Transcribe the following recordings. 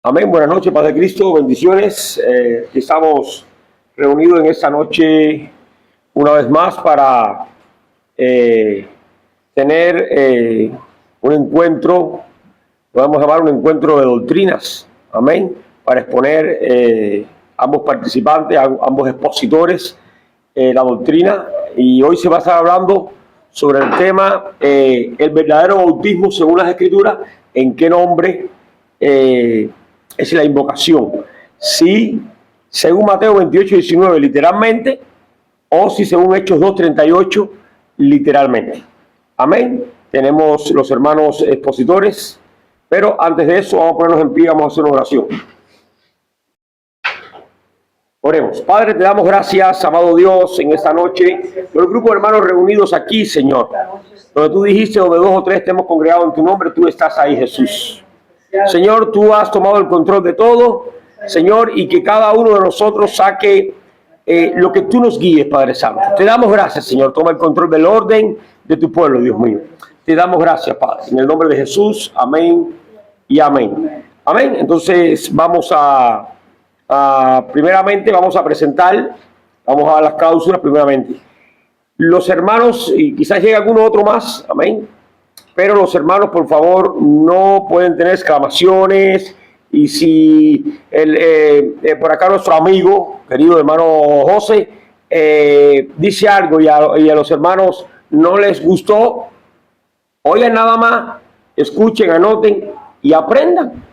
Amén. Buenas noches, Padre de Cristo. Bendiciones. Estamos reunidos en esta noche una vez más para tener un encuentro, podemos llamar un encuentro de doctrinas. Amén. Para exponer ambos participantes, ambos expositores, la doctrina. Y hoy se va a estar hablando sobre el tema el verdadero bautismo según las Escrituras. ¿En qué nombre es la invocación? Si según Mateo 28:19 literalmente, o si según Hechos 2:38 literalmente. Amén. Tenemos los hermanos expositores, pero antes de eso vamos a ponernos en pie, vamos a hacer una oración. Oremos. Padre, te damos gracias, amado Dios, en esta noche por el grupo de hermanos reunidos aquí, Señor, donde tú dijiste, donde dos o tres estemos congregados en tu nombre, tú estás ahí, Jesús. Señor, tú has tomado el control de todo, Señor, y que cada uno de nosotros saque lo que tú nos guíes, Padre Santo. Te damos gracias, Señor. Toma el control del orden de tu pueblo, Dios mío. Te damos gracias, Padre. En el nombre de Jesús, amén y amén. Amén. Entonces vamos primeramente vamos a presentar, vamos a dar las cláusulas primeramente. Los hermanos, y quizás llegue alguno otro más, amén. Pero los hermanos, por favor, no pueden tener exclamaciones. Y si por acá nuestro amigo, querido hermano José, dice algo y a los hermanos no les gustó, oigan nada más, escuchen, anoten y aprendan.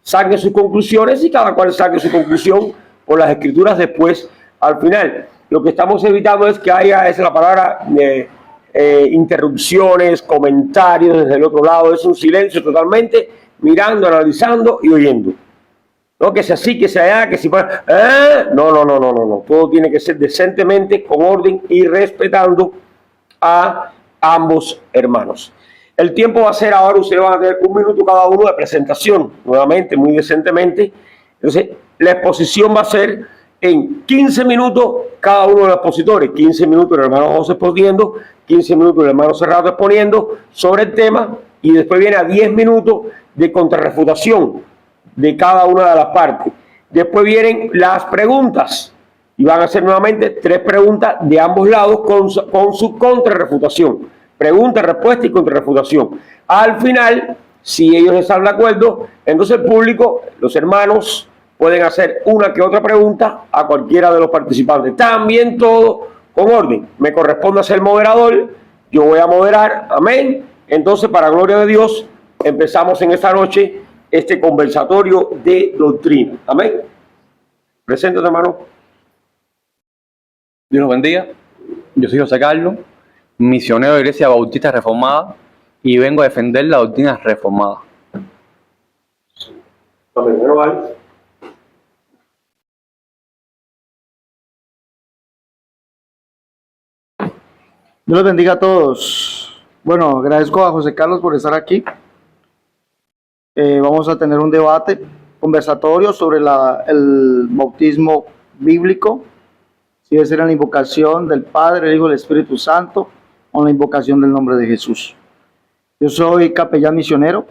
Saquen sus conclusiones y cada cual saque su conclusión por las Escrituras después, al final. Lo que estamos evitando es que haya, esa es la palabra, interrupciones, comentarios desde el otro lado. Es un silencio totalmente, mirando, analizando y oyendo. No que sea así, que sea allá, que si fuera... No. Todo tiene que ser decentemente, con orden y respetando a ambos hermanos. El tiempo va a ser ahora, ustedes van a tener 1 minuto cada uno de presentación, nuevamente, muy decentemente. Entonces, la exposición va a ser en 15 minutos cada uno de los expositores. 15 minutos el hermano José exponiendo, 15 minutos el hermano Cerrado exponiendo sobre el tema, y después viene a 10 minutos de contrarrefutación de cada una de las partes. Después vienen las preguntas, y van a ser nuevamente 3 preguntas de ambos lados con su contrarrefutación. Pregunta, respuesta y contrarrefutación. Al final, si ellos están de acuerdo, entonces el público, los hermanos, pueden hacer una que otra pregunta a cualquiera de los participantes. También todo con orden. Me corresponde ser moderador, yo voy a moderar, amén. Entonces, para gloria de Dios, empezamos en esta noche este conversatorio de doctrina. Amén. Preséntate, hermano. Dios los bendiga. Yo soy José Carlos, misionero de la Iglesia Bautista Reformada, y vengo a defender la doctrina reformada. Amén. Bueno, vale. Dios los bendiga a todos. Bueno, agradezco a José Carlos por estar aquí. Vamos a tener un debate conversatorio sobre el bautismo bíblico, si debe ser en la invocación del Padre, el Hijo y el Espíritu Santo, o en la invocación del nombre de Jesús. Yo soy capellán misionero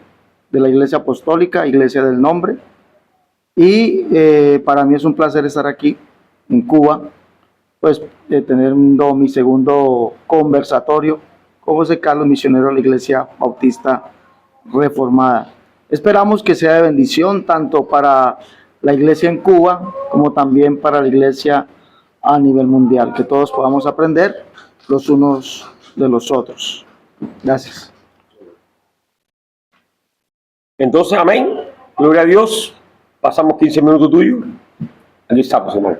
de la Iglesia Apostólica, Iglesia del Nombre, y para mí es un placer estar aquí en Cuba, pues teniendo mi segundo conversatorio con José Carlos, misionero de la Iglesia Bautista Reformada. Esperamos que sea de bendición tanto para la iglesia en Cuba como también para la iglesia a nivel mundial, que todos podamos aprender los unos de los otros. Gracias. Entonces, amén. Gloria a Dios. Pasamos 15 minutos tuyos. Aquí estamos, hermano.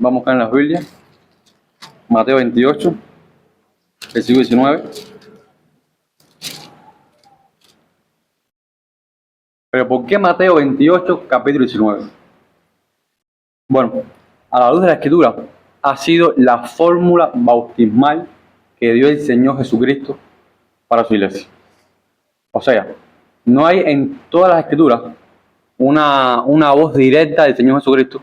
Vamos acá en la Biblia, Mateo 28, versículo 19. Pero ¿por qué Mateo 28, capítulo 19? Bueno, a la luz de la Escritura, ha sido la fórmula bautismal que dio el Señor Jesucristo para su iglesia. O sea, no hay en todas las escrituras una voz directa del Señor Jesucristo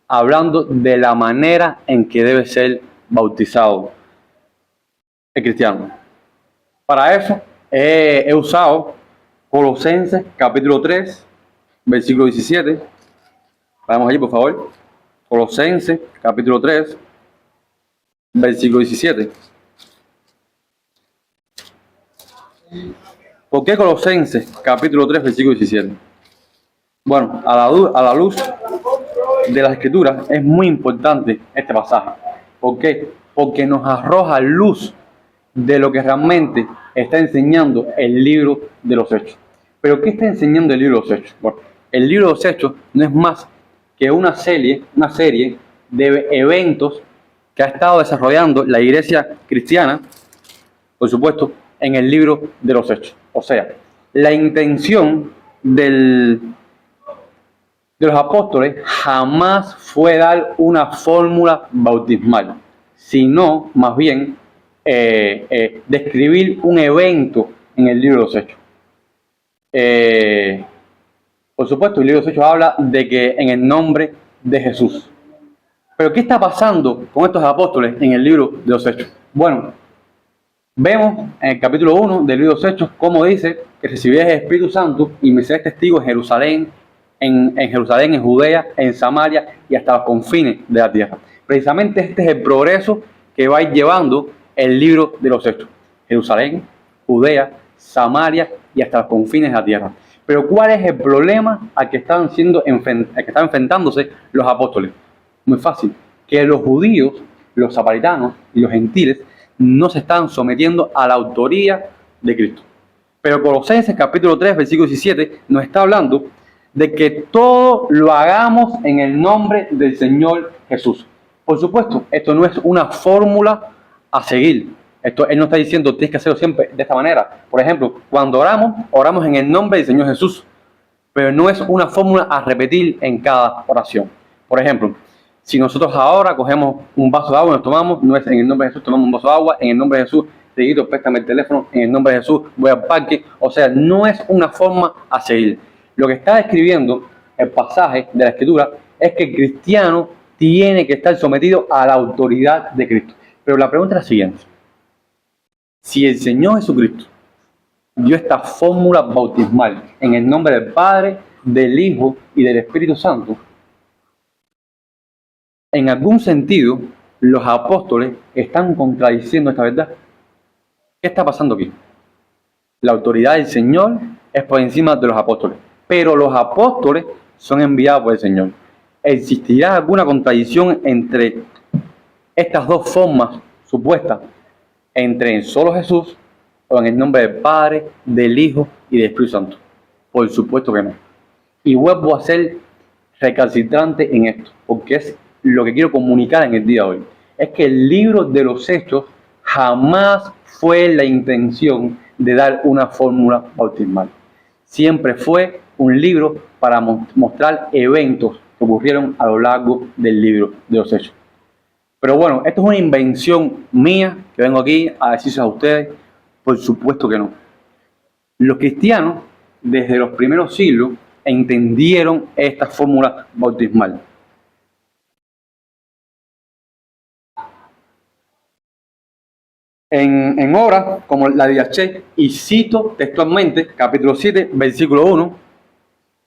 hablando de la manera en que debe ser bautizado el cristiano. Para eso he usado Colosenses capítulo 3, versículo 17. Vamos allí, por favor. Colosenses capítulo 3, versículo 17. ¿Por qué Colosenses capítulo 3, versículo 17? Bueno, a la luz de las escrituras es muy importante este pasaje. ¿Por qué? Porque nos arroja luz de lo que realmente está enseñando el libro de los Hechos. ¿Pero qué está enseñando el libro de los Hechos? Bueno, el libro de los Hechos no es más que una serie de eventos que ha estado desarrollando la iglesia cristiana, por supuesto, en el libro de los Hechos. O sea, la intención de los apóstoles jamás fue dar una fórmula bautismal, sino más bien describir un evento en el libro de los Hechos. Por supuesto, el libro de los Hechos habla de que en el nombre de Jesús. Pero ¿qué está pasando con estos apóstoles en el libro de los Hechos? Bueno, vemos en el capítulo 1 del libro de los Hechos cómo dice que recibiréis el Espíritu Santo y me seréis testigos en Jerusalén, en Judea, en Samaria y hasta los confines de la tierra. Precisamente este es el progreso que va a ir llevando el libro de los Hechos. Jerusalén, Judea, Samaria y hasta los confines de la tierra. Pero ¿cuál es el problema al que están enfrentándose los apóstoles? Muy fácil, que los judíos, los samaritanos y los gentiles no se están sometiendo a la autoría de Cristo. Pero Colosenses capítulo 3, versículo 17 nos está hablando de que todo lo hagamos en el nombre del Señor Jesús. Por supuesto, esto no es una fórmula a seguir. Él no está diciendo tienes que hacerlo siempre de esta manera. Por ejemplo, cuando oramos en el nombre del Señor Jesús. Pero no es una fórmula a repetir en cada oración. Por ejemplo, si nosotros ahora cogemos un vaso de agua y nos tomamos, no es en el nombre de Jesús, tomamos un vaso de agua, en el nombre de Jesús, seguido, préstame el teléfono, en el nombre de Jesús, voy al parque. O sea, no es una forma a seguir. Lo que está describiendo el pasaje de la Escritura es que el cristiano tiene que estar sometido a la autoridad de Cristo. Pero la pregunta es la siguiente. Si el Señor Jesucristo dio esta fórmula bautismal en el nombre del Padre, del Hijo y del Espíritu Santo, en algún sentido, los apóstoles están contradiciendo esta verdad. ¿Qué está pasando aquí? La autoridad del Señor es por encima de los apóstoles, pero los apóstoles son enviados por el Señor. ¿Existirá alguna contradicción entre estas dos formas supuestas, entre en solo Jesús o en el nombre del Padre, del Hijo y del Espíritu Santo? Por supuesto que no. Y vuelvo a ser recalcitrante en esto, porque es lo que quiero comunicar en el día de hoy. Es que el libro de los Hechos jamás fue la intención de dar una fórmula bautismal. Siempre fue un libro para mostrar eventos que ocurrieron a lo largo del libro de los Hechos. Pero bueno, esto es una invención mía que vengo aquí a decirles a ustedes. Por supuesto que no. Los cristianos, desde los primeros siglos, entendieron esta fórmula bautismal. En obras como la de H, y cito textualmente, capítulo 7, versículo 1,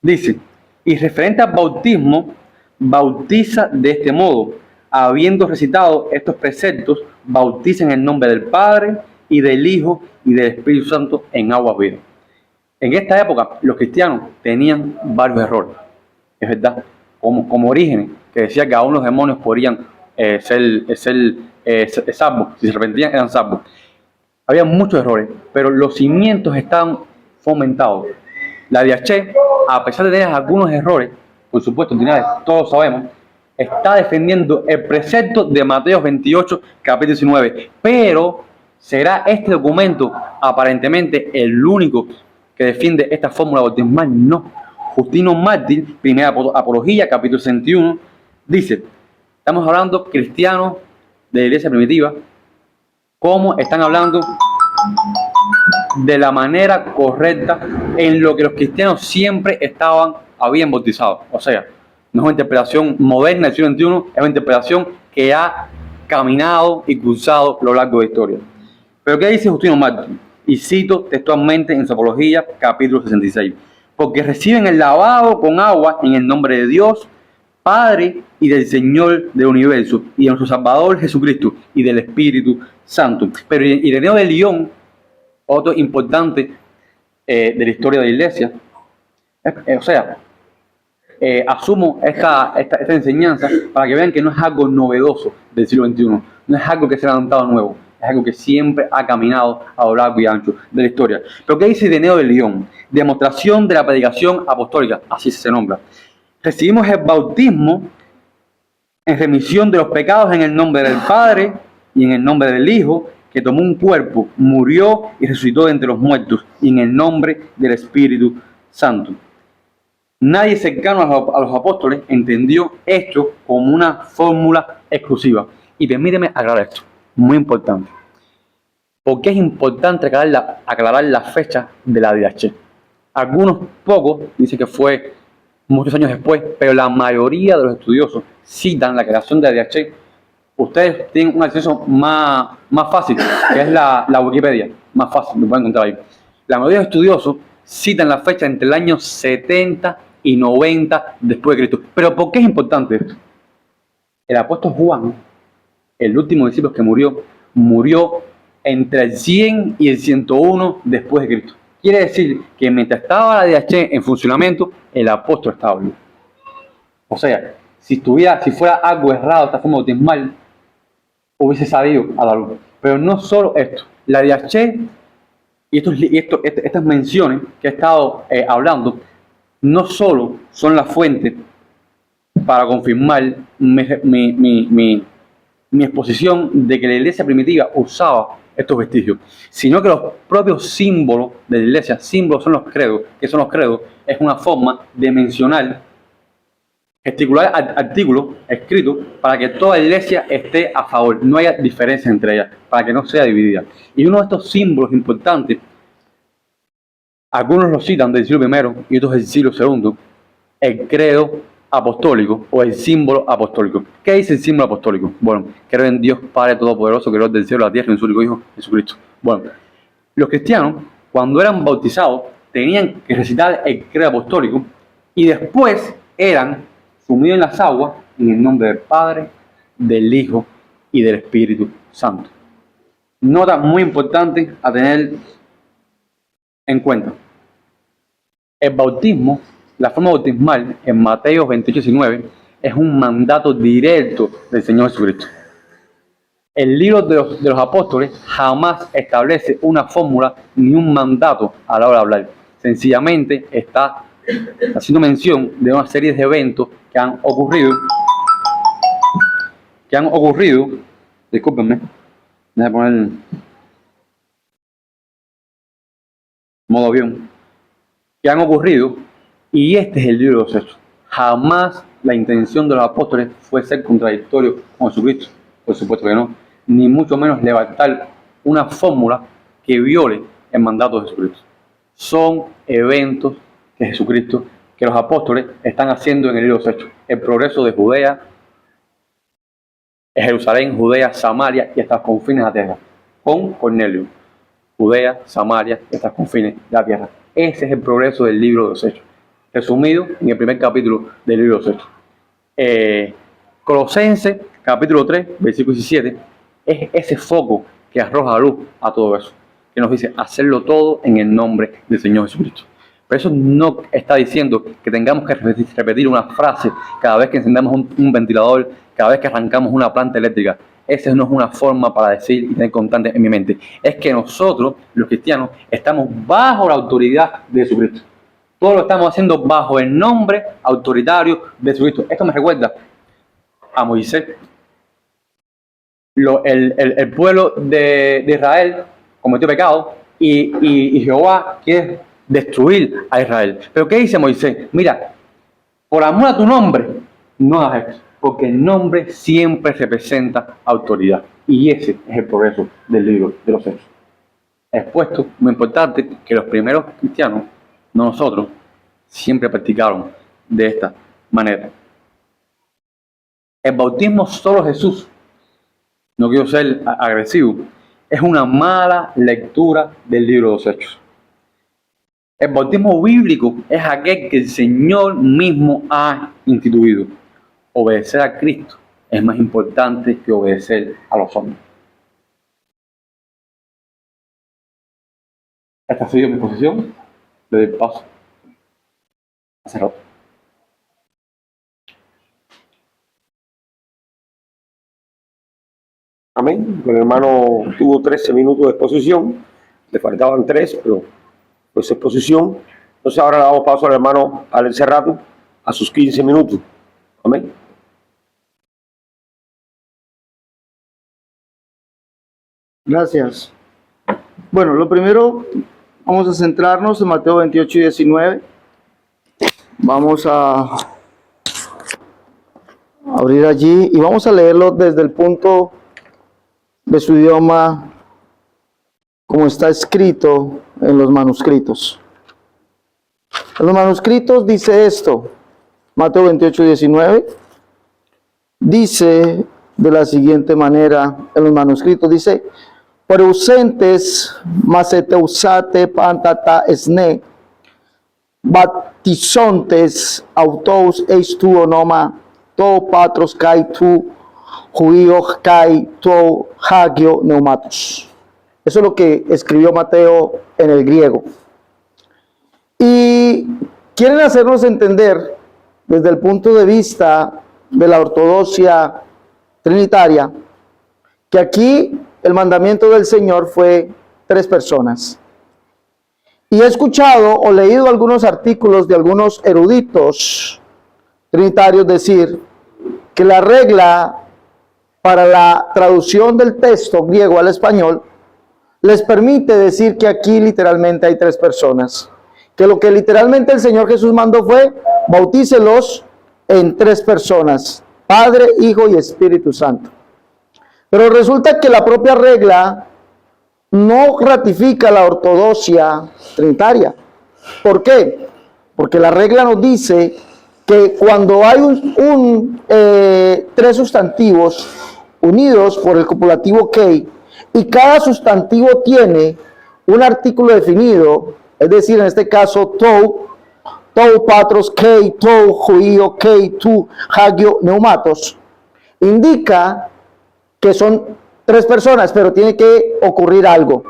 dice: y referente al bautismo, bautiza de este modo, habiendo recitado estos preceptos, bautiza en el nombre del Padre, y del Hijo, y del Espíritu Santo en aguas vivas. En esta época, los cristianos tenían varios errores, es verdad, como Orígenes, que decía que aún los demonios podrían ser salvos, si se arrepentían eran salvos. Había muchos errores, pero los cimientos estaban fomentados. La DH, a pesar de tener algunos errores, por supuesto, todos sabemos, está defendiendo el precepto de Mateo 28, capítulo 19. Pero, ¿será este documento aparentemente el único que defiende esta fórmula bautismal? No. Justino Mártir, primera apología, capítulo 61, dice: estamos hablando cristianos de la iglesia primitiva, cómo están hablando de la manera correcta en lo que los cristianos siempre habían bautizado. O sea, no es una interpretación moderna del siglo XXI, es una interpretación que ha caminado y cruzado a lo largo de la historia. Pero ¿qué dice Justino Mártir? Y cito textualmente en su Apología, capítulo 66. Porque reciben el lavado con agua en el nombre de Dios, Padre y del Señor del universo, y de nuestro Salvador Jesucristo, y del Espíritu Santo. Pero Ireneo de Lyon, otro importante de la historia de la Iglesia, asumo esta enseñanza para que vean que no es algo novedoso del siglo XXI, no es algo que se ha levantado nuevo, es algo que siempre ha caminado a lo largo y ancho de la historia. Pero ¿qué dice Ireneo de Lyon? Demostración de la predicación apostólica, así se nombra. Recibimos el bautismo en remisión de los pecados en el nombre del Padre y en el nombre del Hijo, que tomó un cuerpo, murió y resucitó de entre los muertos, y en el nombre del Espíritu Santo. Nadie cercano a los apóstoles entendió esto como una fórmula exclusiva. Y permíteme aclarar esto, muy importante. Porque es importante aclarar la fecha de la DH. Algunos pocos dicen que fue muchos años después, pero la mayoría de los estudiosos citan la creación de la DH. Ustedes tienen un acceso más fácil, que es la Wikipedia, más fácil, lo pueden encontrar ahí. La mayoría de los estudiosos citan la fecha entre el año 70 y 90 después de Cristo. Pero ¿por qué es importante esto? El apóstol Juan, el último discípulo que murió entre el 100 y el 101 después de Cristo. Quiere decir que mientras estaba la DH en funcionamiento, el apóstol estaba vivo. O sea, si fuera algo errado esta forma bautismal, hubiese salido a la luz. Pero no solo esto, la DH y estas menciones que he estado hablando, no solo son la fuente para confirmar mi exposición de que la iglesia primitiva usaba estos vestigios, sino que los propios símbolos de la iglesia, símbolos son los credos, ¿qué son los credos? Es una forma de mencionar, gesticular artículos escritos para que toda la iglesia esté a favor, no haya diferencia entre ellas, para que no sea dividida. Y uno de estos símbolos importantes, algunos lo citan del siglo I y otros del siglo II, el credo apostólico o el símbolo apostólico. ¿Qué dice el símbolo apostólico? Bueno, creo en Dios Padre Todopoderoso, creador del cielo y la tierra, y en su único Hijo, Jesucristo. Bueno, los cristianos, cuando eran bautizados, tenían que recitar el credo apostólico y después eran sumidos en las aguas en el nombre del Padre, del Hijo y del Espíritu Santo. Nota muy importante a tener en cuenta. El bautismo, la forma bautismal en Mateo 28:19 es un mandato directo del Señor Jesucristo. El libro de los apóstoles jamás establece una fórmula ni un mandato a la hora de hablar. Sencillamente está haciendo mención de una serie de eventos que han ocurrido, discúlpenme, déjame poner modo avión, que han ocurrido, y este es el libro de los Hechos. Jamás la intención de los apóstoles fue ser contradictorio con Jesucristo, por supuesto que no, ni mucho menos levantar una fórmula que viole el mandato de Jesucristo. Son eventos que Jesucristo, que los apóstoles están haciendo en el libro de los Hechos. El progreso de Judea, Jerusalén, Judea, Samaria y hasta los confines de la tierra, con Cornelio. Judea, Samaria y hasta los confines de la tierra. Ese es el progreso del libro de los Hechos, resumido en el primer capítulo del libro de los Hechos. Colosenses, capítulo 3, versículo 17, es ese foco que arroja luz a todo eso, que nos dice hacerlo todo en el nombre del Señor Jesucristo. Pero eso no está diciendo que tengamos que repetir una frase cada vez que encendemos un ventilador, cada vez que arrancamos una planta eléctrica. Esa no es una forma para decir y tener constante en mi mente. Es que nosotros, los cristianos, estamos bajo la autoridad de Jesucristo. Todo lo estamos haciendo bajo el nombre autoritario de Jesucristo. Esto me recuerda a Moisés. El pueblo de Israel cometió pecado y Jehová quiere destruir a Israel. Pero ¿qué dice Moisés? Mira, por amor a tu nombre, no hagas esto, porque el nombre siempre representa autoridad. Y ese es el progreso del libro de los Hechos. He expuesto muy importante que los primeros cristianos, no nosotros, siempre practicaron de esta manera. El bautismo solo Jesús, no quiero ser agresivo, es una mala lectura del libro de los Hechos. El bautismo bíblico es aquel que el Señor mismo ha instituido. Obedecer a Cristo es más importante que obedecer a los hombres. Esta ha sido mi posición. Le doy paso a Cerrado. Amén. El hermano tuvo 13 minutos de exposición, le faltaban 3, pero pues exposición. Entonces ahora le damos paso al hermano Alex Cerrato a sus 15 minutos. Amén. Gracias. Bueno, lo primero, vamos a centrarnos en Mateo 28 y 19. Vamos a abrir allí y vamos a leerlo desde el punto de su idioma, como está escrito en los manuscritos. En los manuscritos dice esto, Mateo 28 y 19, dice de la siguiente manera, en los manuscritos dice: Preusentes maceteusate pantata esne, batizontes autos eis tu onoma, to patros kai tu juio kai tu hagio neumatos. Eso es lo que escribió Mateo en el griego. Y quieren hacernos entender, desde el punto de vista de la ortodoxia trinitaria, que aquí el mandamiento del Señor fue 3 personas. Y he escuchado o leído algunos artículos de algunos eruditos trinitarios decir que la regla para la traducción del texto griego al español les permite decir que aquí literalmente hay 3 personas. Que lo que literalmente el Señor Jesús mandó fue: bautícelos en 3 personas, Padre, Hijo y Espíritu Santo. Pero resulta que la propia regla no ratifica la ortodoxia trinitaria. ¿Por qué? Porque la regla nos dice que cuando hay 3 sustantivos unidos por el copulativo kei, y cada sustantivo tiene un artículo definido, es decir, en este caso, tou patros, kei, tou juio, kei, tu hagio neumatos, indica que son 3 personas, pero tiene que ocurrir algo.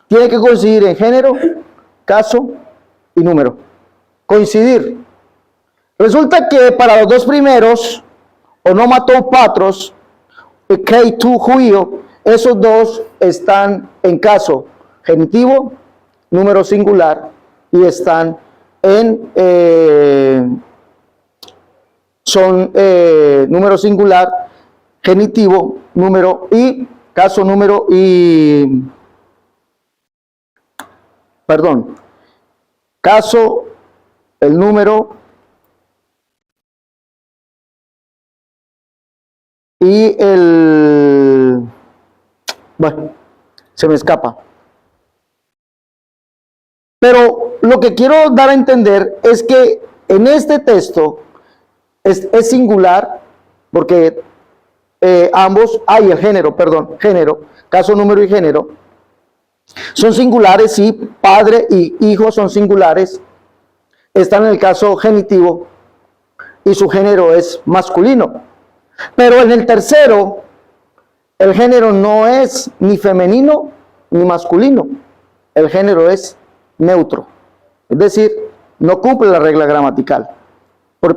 Tiene que coincidir en género, caso y número. Coincidir. Resulta que para los 2 primeros, onomatou patros, kei, tu juio, esos 2 están en caso genitivo, número singular, y están en número singular, genitivo, número y caso, número y caso, el número y bueno, se me escapa. Pero lo que quiero dar a entender es que en este texto es singular, porque ambos, hay el género, caso, número y género, son singulares, sí, padre y hijo son singulares, están en el caso genitivo y su género es masculino. Pero en el tercero, el género no es ni femenino ni masculino, el género es neutro, es decir, no cumple la regla gramatical,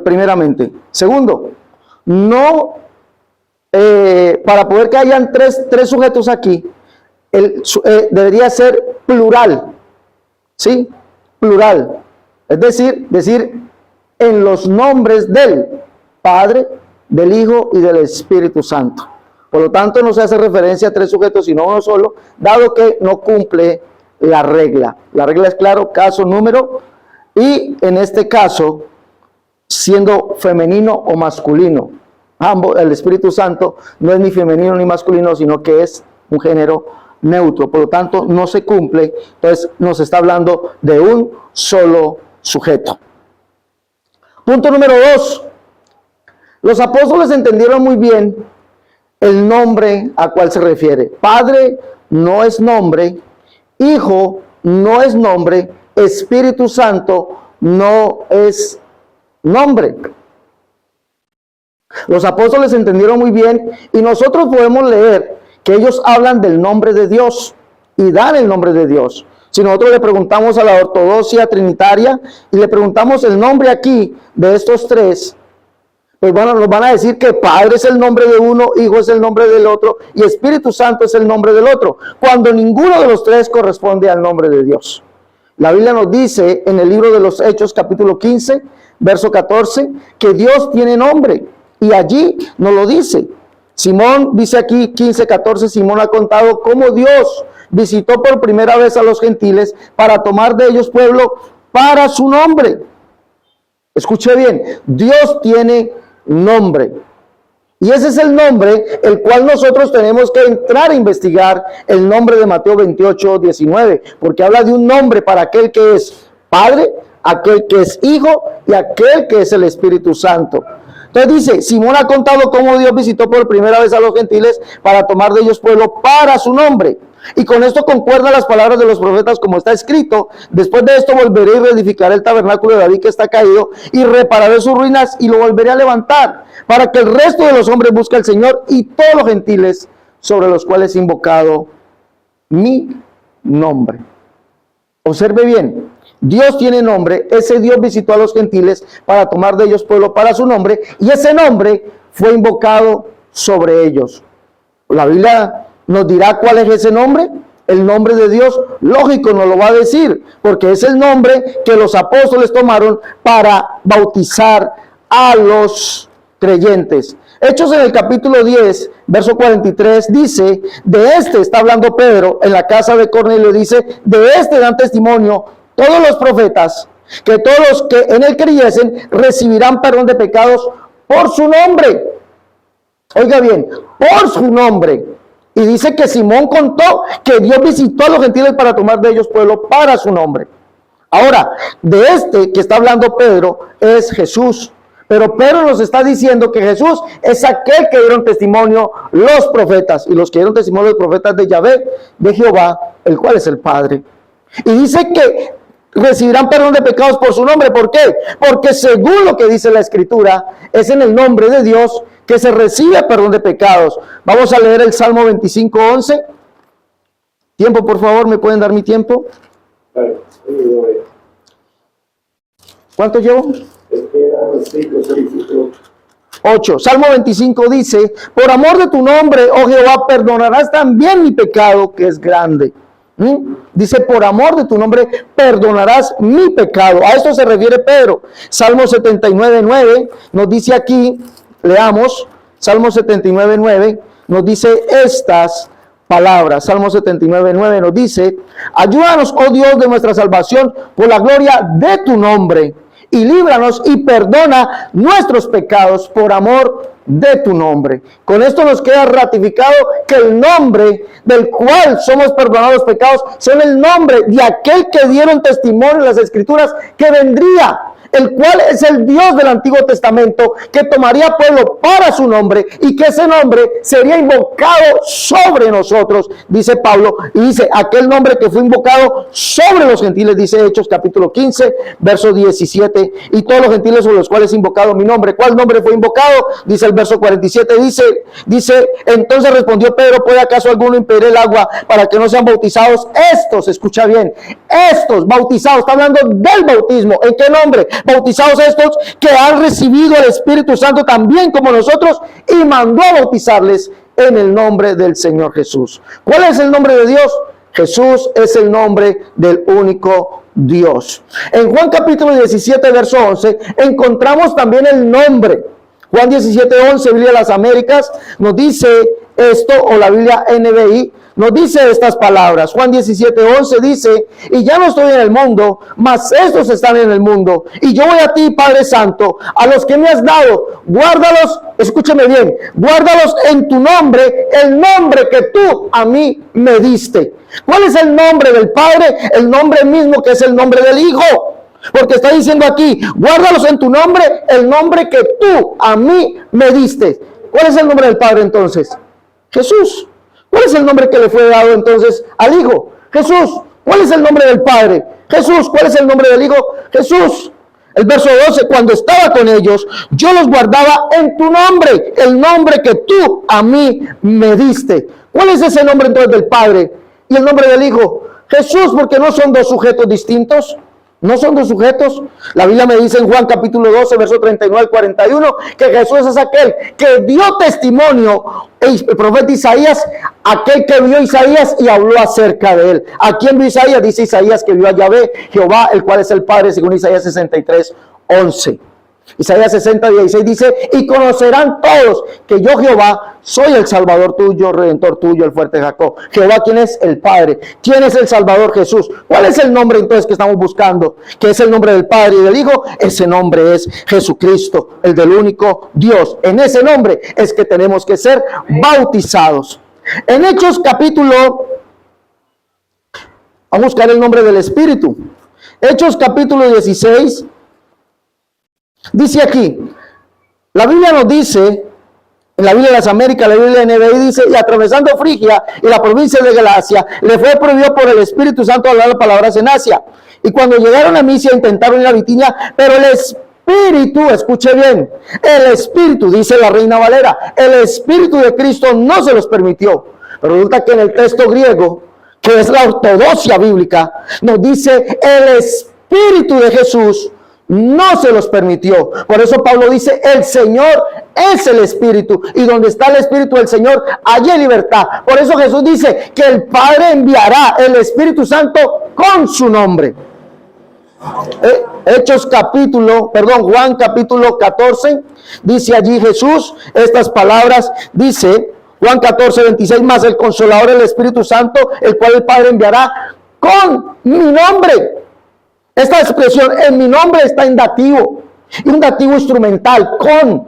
primeramente. Segundo, no, para poder que hayan tres sujetos aquí, debería ser plural, ¿sí? Plural, es decir, en los nombres del Padre, del Hijo y del Espíritu Santo. Por lo tanto, no se hace referencia a 3 sujetos, sino a uno solo, dado que no cumple la regla. La regla es claro, caso, número, y en este caso, siendo femenino o masculino. Ambos, el Espíritu Santo no es ni femenino ni masculino, sino que es un género neutro. Por lo tanto, no se cumple. Entonces, nos está hablando de un solo sujeto. Punto número 2. Los apóstoles entendieron muy bien el nombre a cual se refiere. Padre no es nombre, Hijo no es nombre, Espíritu Santo no es nombre. Los apóstoles entendieron muy bien y nosotros podemos leer que ellos hablan del nombre de Dios y dan el nombre de Dios. Si nosotros le preguntamos a la ortodoxia trinitaria y le preguntamos el nombre aquí de estos tres, pues nos van a decir que Padre es el nombre de uno, Hijo es el nombre del otro y Espíritu Santo es el nombre del otro, cuando ninguno de los tres corresponde al nombre de Dios. La Biblia nos dice en el libro de los Hechos, capítulo 15, verso 14, que Dios tiene nombre y allí nos lo dice. Simón, dice aquí 15:14, Simón ha contado cómo Dios visitó por primera vez a los gentiles para tomar de ellos pueblo para su nombre. Escuche bien, Dios tiene nombre. Y ese es el nombre el cual nosotros tenemos que entrar a investigar, el nombre de Mateo 28:19, porque habla de un nombre para aquel que es Padre, aquel que es Hijo y aquel que es el Espíritu Santo. Entonces dice, Simón ha contado cómo Dios visitó por primera vez a los gentiles para tomar de ellos pueblo para su nombre. Y con esto concuerdan las palabras de los profetas como está escrito: después de esto volveré y reedificaré el tabernáculo de David que está caído y repararé sus ruinas y lo volveré a levantar para que el resto de los hombres busque al Señor y todos los gentiles sobre los cuales he invocado mi nombre. Observe bien, Dios tiene nombre, ese Dios visitó a los gentiles para tomar de ellos pueblo para su nombre y ese nombre fue invocado sobre ellos. La Biblia nos dirá cuál es ese nombre. El nombre de Dios, lógico, nos lo va a decir, porque es el nombre que los apóstoles tomaron para bautizar a los creyentes. Hechos en el capítulo 10, verso 43, dice, de este está hablando Pedro en la casa de Cornelio, dice, de este dan testimonio todos los profetas, que todos los que en él creyesen recibirán perdón de pecados por su nombre. Oiga bien, por su nombre. Y dice que Simón contó que Dios visitó a los gentiles para tomar de ellos pueblo para su nombre. Ahora, de este que está hablando Pedro es Jesús. Pero Pedro nos está diciendo que Jesús es aquel que dieron testimonio los profetas. Y los que dieron testimonio los profetas de Yahvé, de Jehová, el cual es el Padre. Y dice que recibirán perdón de pecados por su nombre. ¿Por qué? Porque según lo que dice la Escritura, es en el nombre de Dios que se recibe perdón de pecados. Vamos a leer el Salmo 25:11. Tiempo, por favor, ¿me pueden dar mi tiempo? ¿Cuánto llevo? 8. Salmo 25 dice, por amor de tu nombre, oh Jehová, perdonarás también mi pecado, que es grande. Dice, por amor de tu nombre, perdonarás mi pecado. A esto se refiere Pedro. Salmo 79:9 nos dice aquí, leamos, Salmo 79:9 nos dice estas palabras. Salmo 79:9 nos dice, ayúdanos, oh Dios de nuestra salvación, por la gloria de tu nombre, y líbranos y perdona nuestros pecados por amor de tu nombre. Con esto nos queda ratificado que el nombre del cual somos perdonados los pecados son el nombre de aquel que dieron testimonio en las Escrituras que vendría, el cual es el Dios del Antiguo Testamento, que tomaría pueblo para su nombre y que ese nombre sería invocado sobre nosotros, dice Pablo, y dice aquel nombre que fue invocado sobre los gentiles, dice Hechos capítulo 15, verso 17, y todos los gentiles sobre los cuales he invocado mi nombre. ¿Cuál nombre fue invocado? Dice el verso 47, dice, entonces respondió Pedro, ¿puede acaso alguno impedir el agua para que no sean bautizados estos? Escucha bien, estos bautizados, está hablando del bautismo. ¿En qué nombre? Bautizados estos que han recibido el Espíritu Santo también como nosotros, y mandó a bautizarles en el nombre del Señor Jesús. ¿Cuál es el nombre de Dios? Jesús es el nombre del único Dios. En Juan capítulo 17, verso 11, encontramos también el nombre. Juan 17:11, Biblia de las Américas, nos dice esto, o la Biblia NBI, nos dice estas palabras. Juan 17:11 dice, y ya no estoy en el mundo, mas estos están en el mundo. Y yo voy a ti, Padre Santo, a los que me has dado, guárdalos, escúchame bien, guárdalos en tu nombre, el nombre que tú a mí me diste. ¿Cuál es el nombre del Padre? El nombre mismo que es el nombre del Hijo. Porque está diciendo aquí, guárdalos en tu nombre, el nombre que tú a mí me diste. ¿Cuál es el nombre del Padre entonces? Jesús. ¿Cuál es el nombre que le fue dado entonces al Hijo? Jesús. ¿Cuál es el nombre del Padre? Jesús. ¿Cuál es el nombre del Hijo? Jesús. El verso 12, cuando estaba con ellos, yo los guardaba en tu nombre, el nombre que tú a mí me diste. ¿Cuál es ese nombre entonces del Padre? Y el nombre del Hijo, Jesús, porque no son dos sujetos distintos. No son dos sujetos. La Biblia me dice en Juan capítulo 12, verso 39 al 41, que Jesús es aquel que dio testimonio, el profeta Isaías, aquel que vio a Isaías y habló acerca de él. ¿A quién vio Isaías? Dice Isaías que vio a Yahvé, Jehová, el cual es el Padre, según Isaías 63, 11. Isaías 60, 16 dice, y conocerán todos que yo Jehová soy el Salvador tuyo, Redentor tuyo, el fuerte Jacob. Jehová, ¿quién es? El Padre. ¿Quién es el Salvador? Jesús. ¿Cuál es el nombre entonces que estamos buscando? ¿Qué es el nombre del Padre y del Hijo? Ese nombre es Jesucristo, el del único Dios. En ese nombre es que tenemos que ser bautizados. En Hechos capítulo, vamos a buscar el nombre del Espíritu. Hechos capítulo 16. Dice aquí, la Biblia nos dice, en la Biblia de las Américas, la Biblia de NBI dice, y atravesando Frigia y la provincia de Galacia, le fue prohibido por el Espíritu Santo hablar las palabras en Asia. Y cuando llegaron a Misia intentaron ir a Bitinia, pero el Espíritu, escuche bien, el Espíritu, dice la Reina Valera, el Espíritu de Cristo no se los permitió. Pero resulta que en el texto griego, que es la ortodoxia bíblica, nos dice el Espíritu de Jesús no se los permitió. Por eso Pablo dice, el Señor es el Espíritu, y donde está el Espíritu del Señor, allí hay libertad. Por eso Jesús dice que el Padre enviará el Espíritu Santo con su nombre. Juan capítulo 14, dice allí Jesús estas palabras, dice Juan 14, 26, más el Consolador, el Espíritu Santo, el cual el Padre enviará con mi nombre. Esta expresión, en mi nombre, está en dativo, y un dativo instrumental, con.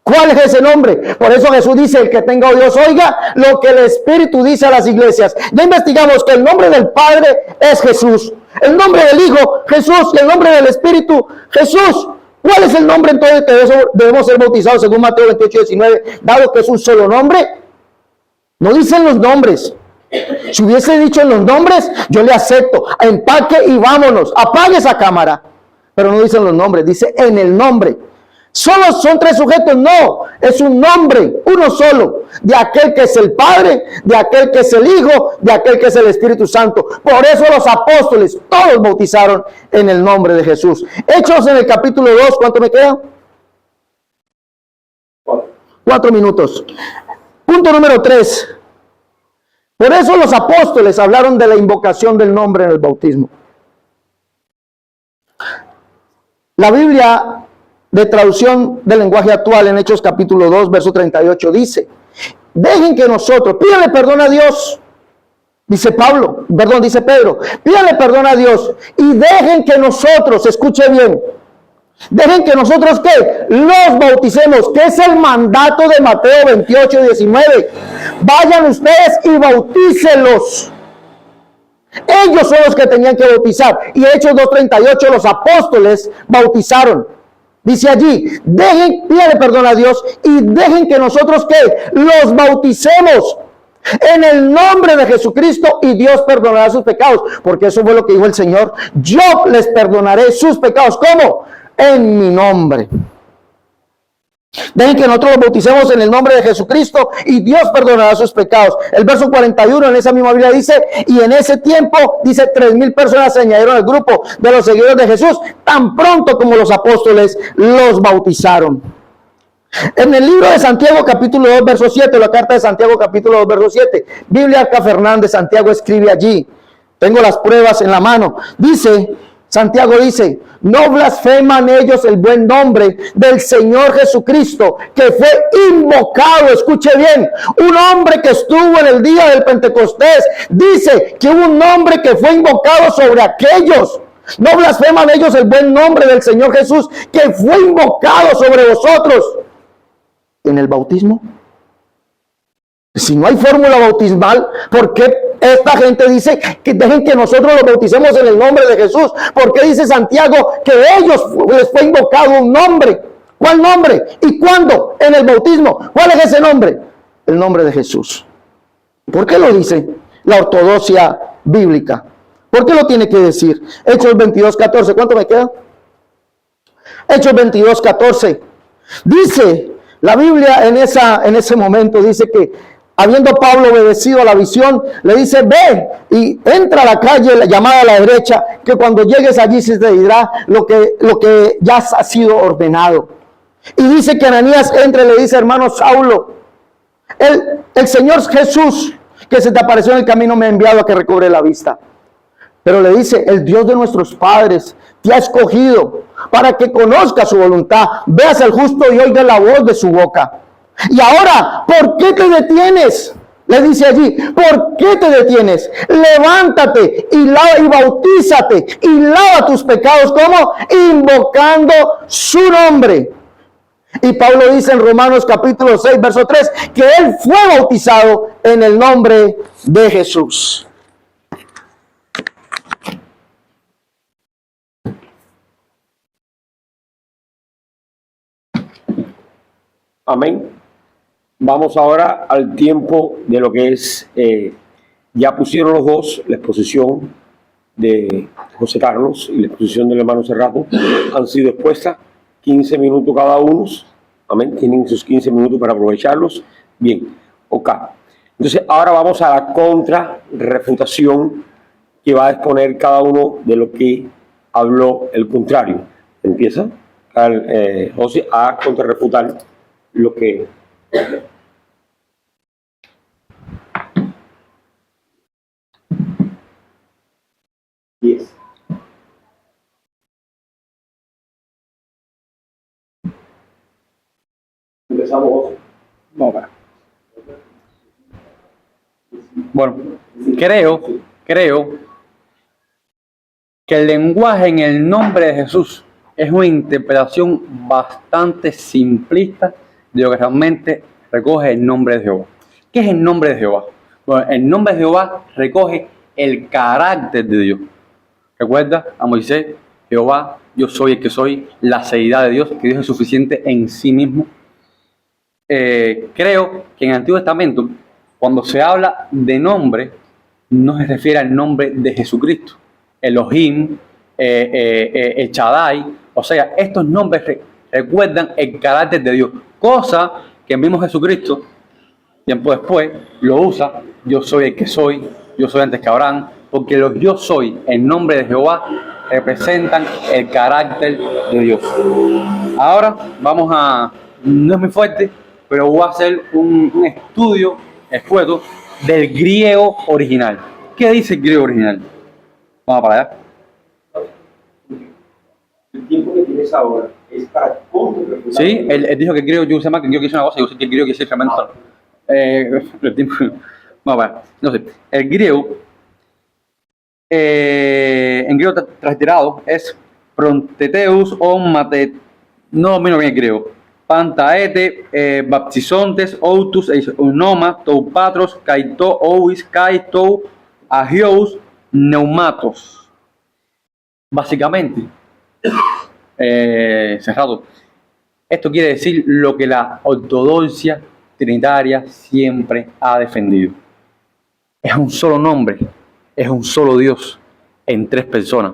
¿Cuál es ese nombre? Por eso Jesús dice, el que tenga oídos oiga lo que el Espíritu dice a las iglesias. Ya investigamos que el nombre del Padre es Jesús, el nombre del Hijo, Jesús, y el nombre del Espíritu, Jesús. ¿Cuál es el nombre entonces que debemos ser bautizados según Mateo 28, 19? Dado que es un solo nombre, no dicen los nombres. Si hubiese dicho en los nombres, yo le acepto, empaque y vámonos, apague esa cámara. Pero no dicen los nombres, dice en el nombre. ¿Solo son tres sujetos? No, es un nombre, uno solo, de aquel que es el Padre, de aquel que es el Hijo, de aquel que es el Espíritu Santo. Por eso los apóstoles todos bautizaron en el nombre de Jesús. Hechos en el capítulo 2, ¿cuánto me queda? 4 minutos. Punto número 3. Por eso los apóstoles hablaron de la invocación del nombre en el bautismo. La Biblia de traducción del lenguaje actual en Hechos capítulo 2, verso 38 dice, dejen que nosotros, pídale perdón a Dios, dice Pedro, pídale perdón a Dios y dejen que nosotros, escuche bien, dejen que nosotros, ¿qué? Los bauticemos, que es el mandato de Mateo 28, 19. Vayan ustedes y bautícelos. Ellos son los que tenían que bautizar. Y Hechos 2:38, los apóstoles bautizaron. Dice allí, pídale perdón a Dios y dejen que nosotros, ¿qué? Los bauticemos en el nombre de Jesucristo y Dios perdonará sus pecados. Porque eso fue lo que dijo el Señor. Yo les perdonaré sus pecados. ¿Cómo? En mi nombre. Dejen que nosotros los bauticemos en el nombre de Jesucristo y Dios perdonará sus pecados. El verso 41 en esa misma Biblia dice, y en ese tiempo, dice, 3,000 personas se añadieron al grupo de los seguidores de Jesús, tan pronto como los apóstoles los bautizaron. En el libro de Santiago capítulo 2 verso 7, la carta de Santiago capítulo 2 verso 7, Biblia Arca Fernández, Santiago escribe allí, tengo las pruebas en la mano, dice, Santiago dice, no blasfeman ellos el buen nombre del Señor Jesucristo, que fue invocado, escuche bien, un hombre que estuvo en el día del Pentecostés, dice que hubo un nombre que fue invocado sobre aquellos. No blasfeman ellos el buen nombre del Señor Jesús, que fue invocado sobre vosotros en el bautismo. Si no hay fórmula bautismal, ¿por qué esta gente dice que dejen que nosotros los bauticemos en el nombre de Jesús? ¿Por qué dice Santiago que ellos les fue invocado un nombre? ¿Cuál nombre? ¿Y cuándo? En el bautismo. ¿Cuál es ese nombre? El nombre de Jesús. ¿Por qué lo dice la ortodoxia bíblica? ¿Por qué lo tiene que decir? Hechos 22:14. ¿Cuánto me queda? Hechos 22:14. Dice la Biblia en ese momento, dice que habiendo Pablo obedecido a la visión, le dice, ve y entra a la calle llamada a la derecha, que cuando llegues allí se te dirá lo que ya ha sido ordenado. Y dice que Ananías entra y le dice, hermano Saulo, el Señor Jesús que se te apareció en el camino me ha enviado a que recobre la vista. Pero le dice, el Dios de nuestros padres te ha escogido para que conozcas su voluntad, veas al justo y oigas la voz de su boca. Y ahora, ¿por qué te detienes? Le dice allí, ¿por qué te detienes? Levántate y bautízate y lava tus pecados. ¿Cómo? Invocando su nombre. Y Pablo dice en Romanos capítulo 6, verso 3, que él fue bautizado en el nombre de Jesús. Amén. Vamos ahora al tiempo de lo que es, ya pusieron los dos, la exposición de José Carlos y la exposición del hermano Cerrato, han sido expuestas 15 minutos cada uno. Amén. Tienen sus 15 minutos para aprovecharlos. Bien, ok. Entonces ahora vamos a la contrarrefutación que va a exponer cada uno de lo que habló el contrario. Empieza José a contrarrefutar lo que... Yes. Empezamos. Vamos para. Bueno, creo que el lenguaje en el nombre de Jesús es una interpretación bastante simplista de lo que realmente recoge el nombre de Jehová. ¿Qué es el nombre de Jehová? Bueno, el nombre de Jehová recoge el carácter de Dios. Recuerda a Moisés, Jehová, yo soy el que soy, la seidad de Dios, que Dios es suficiente en sí mismo. Creo que en el Antiguo Testamento, cuando se habla de nombre, no se refiere al nombre de Jesucristo, Elohim, el Shaddai. O sea, estos nombres recuerdan el carácter de Dios, cosa que el mismo Jesucristo, tiempo después, lo usa. Yo soy el que soy, yo soy antes que Abraham, porque los yo soy, en nombre de Jehová, representan el carácter de Dios. Ahora vamos a, no es muy fuerte, pero voy a hacer un estudio escueto del griego original. ¿Qué dice el griego original? Vamos para allá. El tiempo que tienes ahora es para contrarrefutar. Sí, él dijo que el griego, yo usé más que el griego que hizo una cosa, yo sé que el griego que hizo tremendo. El tiempo, vamos para allá. No sé, el griego, en griego transliterado es pronteteus o mate, no domino bien el griego. Pantaete, baptizontes, outus, eunoma, tou patros, kaito, ovis, kaito, agios, neumatos. Básicamente, cerrado, esto quiere decir lo que la ortodoxia trinitaria siempre ha defendido. Es un solo nombre, es un solo Dios en tres personas.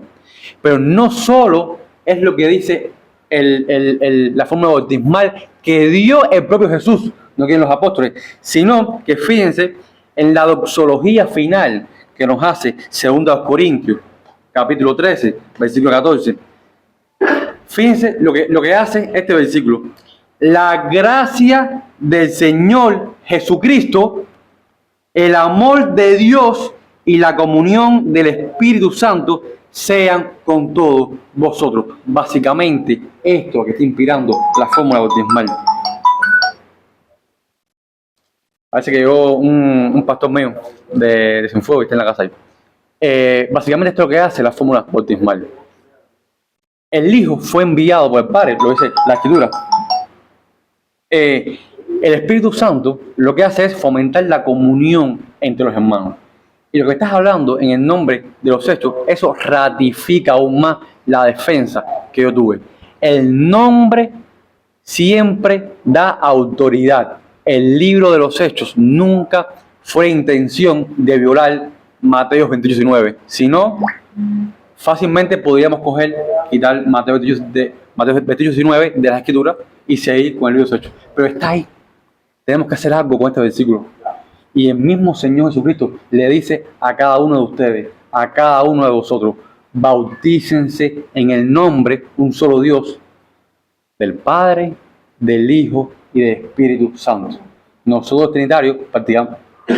Pero no solo es lo que dice la fórmula bautismal que dio el propio Jesús, no quieren los apóstoles, sino que fíjense en la doxología final que nos hace 2 Corintios, capítulo 13, versículo 14. Fíjense lo que hace este versículo. La gracia del Señor Jesucristo, el amor de Dios y la comunión del Espíritu Santo sean con todos vosotros. Básicamente, esto que está inspirando la fórmula bautismal. Parece que llegó un pastor mío de Cienfuegos y está en la casa ahí. Básicamente esto es lo que hace la fórmula bautismal. El Hijo fue enviado por el Padre, lo dice la Escritura. El Espíritu Santo lo que hace es fomentar la comunión entre los hermanos. Y lo que estás hablando en el nombre de los hechos, eso ratifica aún más la defensa que yo tuve. El nombre siempre da autoridad. El libro de los hechos nunca fue intención de violar Mateo 28:19. Si no, fácilmente podríamos quitar Mateo 28:19 de la Escritura y seguir con el libro de los hechos. Pero está ahí. Tenemos que hacer algo con este versículo. Y el mismo Señor Jesucristo le dice a cada uno de ustedes, a cada uno de vosotros, bautícense en el nombre de un solo Dios, del Padre, del Hijo y del Espíritu Santo. Nosotros trinitarios,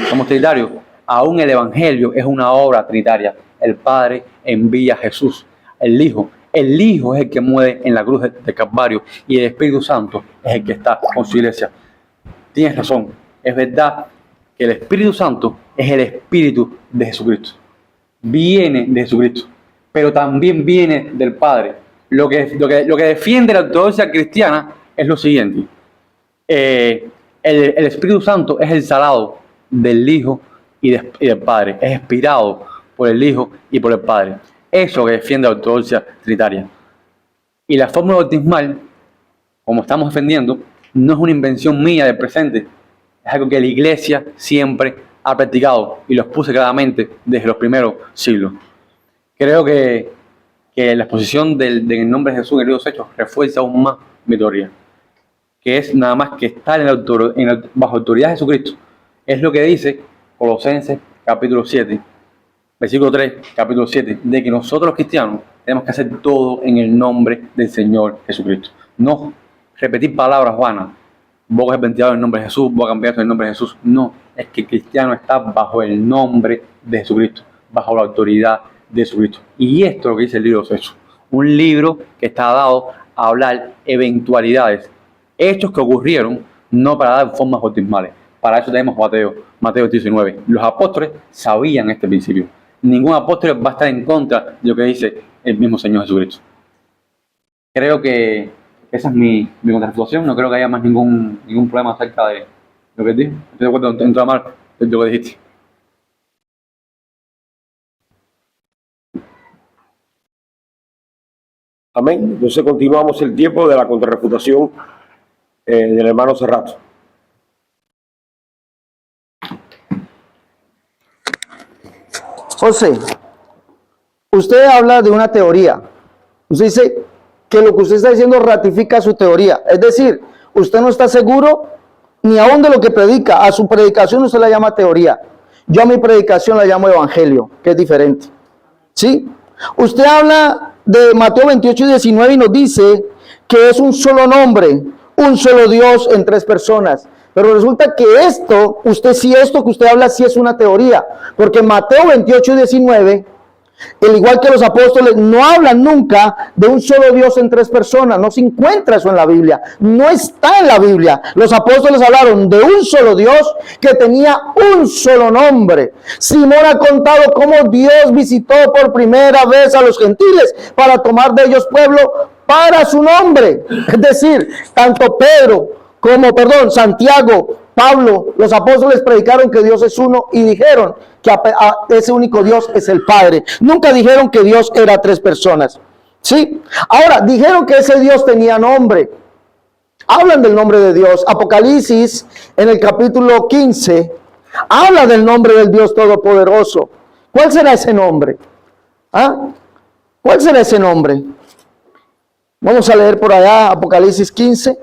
somos trinitarios, aún el Evangelio es una obra trinitaria. El Padre envía a Jesús, el Hijo es el que muere en la cruz de Calvario y el Espíritu Santo es el que está con su iglesia. Tienes razón, es verdad que el Espíritu Santo es el Espíritu de Jesucristo. Viene de Jesucristo, pero también viene del Padre. Lo que defiende la ortodoxia cristiana es lo siguiente. El Espíritu Santo es el salado del Hijo y del Padre. Es inspirado por el Hijo y por el Padre. Eso que defiende la ortodoxia trinitaria. Y la fórmula bautismal, como estamos defendiendo, no es una invención mía del presente. Es algo que la Iglesia siempre ha practicado y lo expuse claramente desde los primeros siglos. Creo que la exposición del nombre de Jesús en el libro de los Hechos refuerza aún más mi teoría, que es nada más que estar bajo autoridad de Jesucristo. Es lo que dice Colosenses capítulo 7, versículo 3, capítulo 7, de que nosotros los cristianos tenemos que hacer todo en el nombre del Señor Jesucristo. No repetir palabras vanas. Vos has ventilado en el nombre de Jesús, vos has cambiado en el nombre de Jesús. No, es que el cristiano está bajo el nombre de Jesucristo, bajo la autoridad de Jesucristo. Y esto es lo que dice el libro de los Hechos. Un libro que está dado a hablar eventualidades, hechos que ocurrieron, no para dar formas bautismales. Para eso tenemos Mateo 19. Los apóstoles sabían este principio. Ningún apóstol va a estar en contra de lo que dice el mismo Señor Jesucristo. Creo que esa es mi contrarrefutación. No creo que haya más ningún problema acerca de lo que dije. Estoy de acuerdo en todo mal de lo que dijiste. Amén. Entonces continuamos el tiempo de la contrarrefutación del hermano Cerrato. José, usted habla de una teoría. Usted dice que lo que usted está diciendo ratifica su teoría. Es decir, usted no está seguro ni aún de lo que predica. A su predicación usted la llama teoría. Yo a mi predicación la llamo evangelio, que es diferente. ¿Sí? Usted habla de Mateo 28:19 y nos dice que es un solo nombre, un solo Dios en tres personas. Pero resulta que esto que usted habla sí es una teoría. Porque Mateo 28:19, al igual que los apóstoles, no hablan nunca de un solo Dios en tres personas. No se encuentra eso en la Biblia. No está en la Biblia. Los apóstoles hablaron de un solo Dios que tenía un solo nombre. Simón ha contado cómo Dios visitó por primera vez a los gentiles para tomar de ellos pueblo para su nombre. Es decir, tanto Santiago, Pablo, los apóstoles predicaron que Dios es uno y dijeron que ese único Dios es el Padre. Nunca dijeron que Dios era tres personas. ¿Sí? Ahora, dijeron que ese Dios tenía nombre. Hablan del nombre de Dios. Apocalipsis, en el capítulo 15, habla del nombre del Dios Todopoderoso. ¿Cuál será ese nombre? ¿Ah? ¿Cuál será ese nombre? Vamos a leer por allá Apocalipsis 15.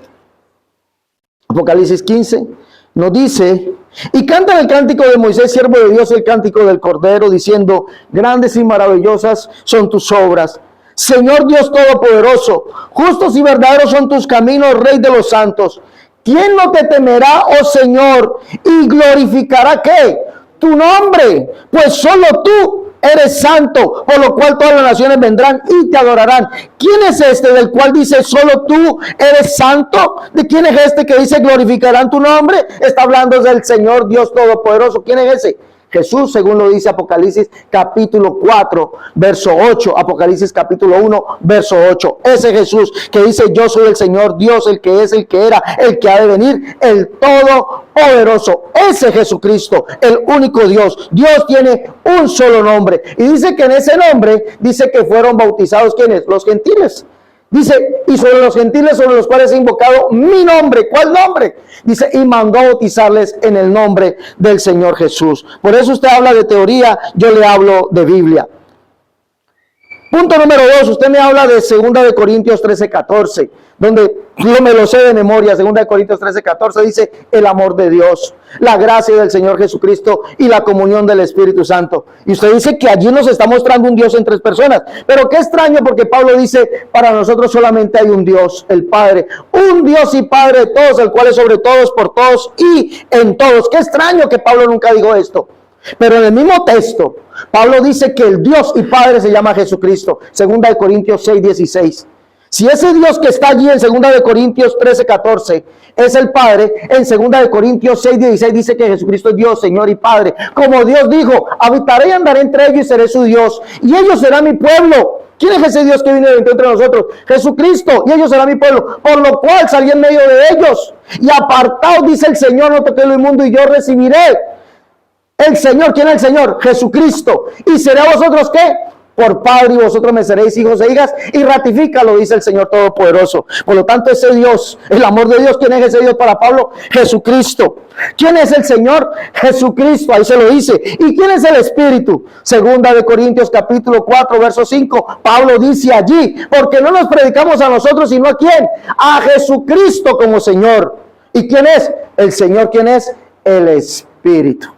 Apocalipsis 15 nos dice: y cantan el cántico de Moisés, siervo de Dios, el cántico del Cordero, diciendo: grandes y maravillosas son tus obras, Señor Dios Todopoderoso. Justos y verdaderos son tus caminos, Rey de los santos. ¿Quién no te temerá, oh Señor, y glorificará qué? Tu nombre. Es decir, tanto Pedro como tu nombre, pues solo tú eres santo, por lo cual todas las naciones vendrán y te adorarán. ¿Quién es este del cual dice solo tú eres santo? ¿De quién es este que dice glorificarán tu nombre? Está hablando del Señor Dios Todopoderoso. ¿Quién es ese? Jesús, según lo dice Apocalipsis capítulo 4, verso 8, Apocalipsis capítulo 1, verso 8. Ese Jesús que dice yo soy el Señor Dios, el que es, el que era, el que ha de venir, el Todopoderoso. Ese Jesucristo, el único Dios. Dios tiene un solo nombre. Y dice que en ese nombre, dice que fueron bautizados, ¿quiénes? Los gentiles. Dice, y sobre los gentiles sobre los cuales he invocado mi nombre. ¿Cuál nombre? Dice, y mandó a bautizarles en el nombre del Señor Jesús. Por eso usted habla de teoría, yo le hablo de Biblia. Punto número 2, usted me habla de 2 de Corintios 13:14, donde yo me lo sé de memoria. 2 de Corintios 13:14 dice, el amor de Dios, la gracia del Señor Jesucristo y la comunión del Espíritu Santo. Y usted dice que allí nos está mostrando un Dios en 3 personas. Pero qué extraño, porque Pablo dice, para nosotros solamente hay un Dios, el Padre, un Dios y Padre de todos, el cual es sobre todos, por todos y en todos. Qué extraño que Pablo nunca dijo esto. Pero en el mismo texto, Pablo dice que el Dios y Padre se llama Jesucristo. 2 de Corintios 6:16. Si ese Dios que está allí en 2 de Corintios 13:14 es el Padre, en 2 de Corintios 6:16 dice que Jesucristo es Dios, Señor y Padre. Como Dios dijo, habitaré y andaré entre ellos y seré su Dios, y ellos serán mi pueblo. ¿Quién es ese Dios que viene entre nosotros? Jesucristo, y ellos serán mi pueblo. Por lo cual salí en medio de ellos, y apartaos, dice el Señor, no toqué lo inmundo, y yo recibiré. El Señor, ¿quién es el Señor? Jesucristo. ¿Y será vosotros qué? Por Padre, y vosotros me seréis hijos e hijas, y ratifícalo, dice el Señor Todopoderoso. Por lo tanto, ese Dios, el amor de Dios, ¿quién es ese Dios para Pablo? Jesucristo. ¿Quién es el Señor? Jesucristo, ahí se lo dice. ¿Y quién es el Espíritu? 2 de Corintios capítulo 4, verso 5, Pablo dice allí, porque no nos predicamos a nosotros, sino a ¿quién? A Jesucristo como Señor. ¿Y quién es? El Señor, ¿quién es? El Espíritu.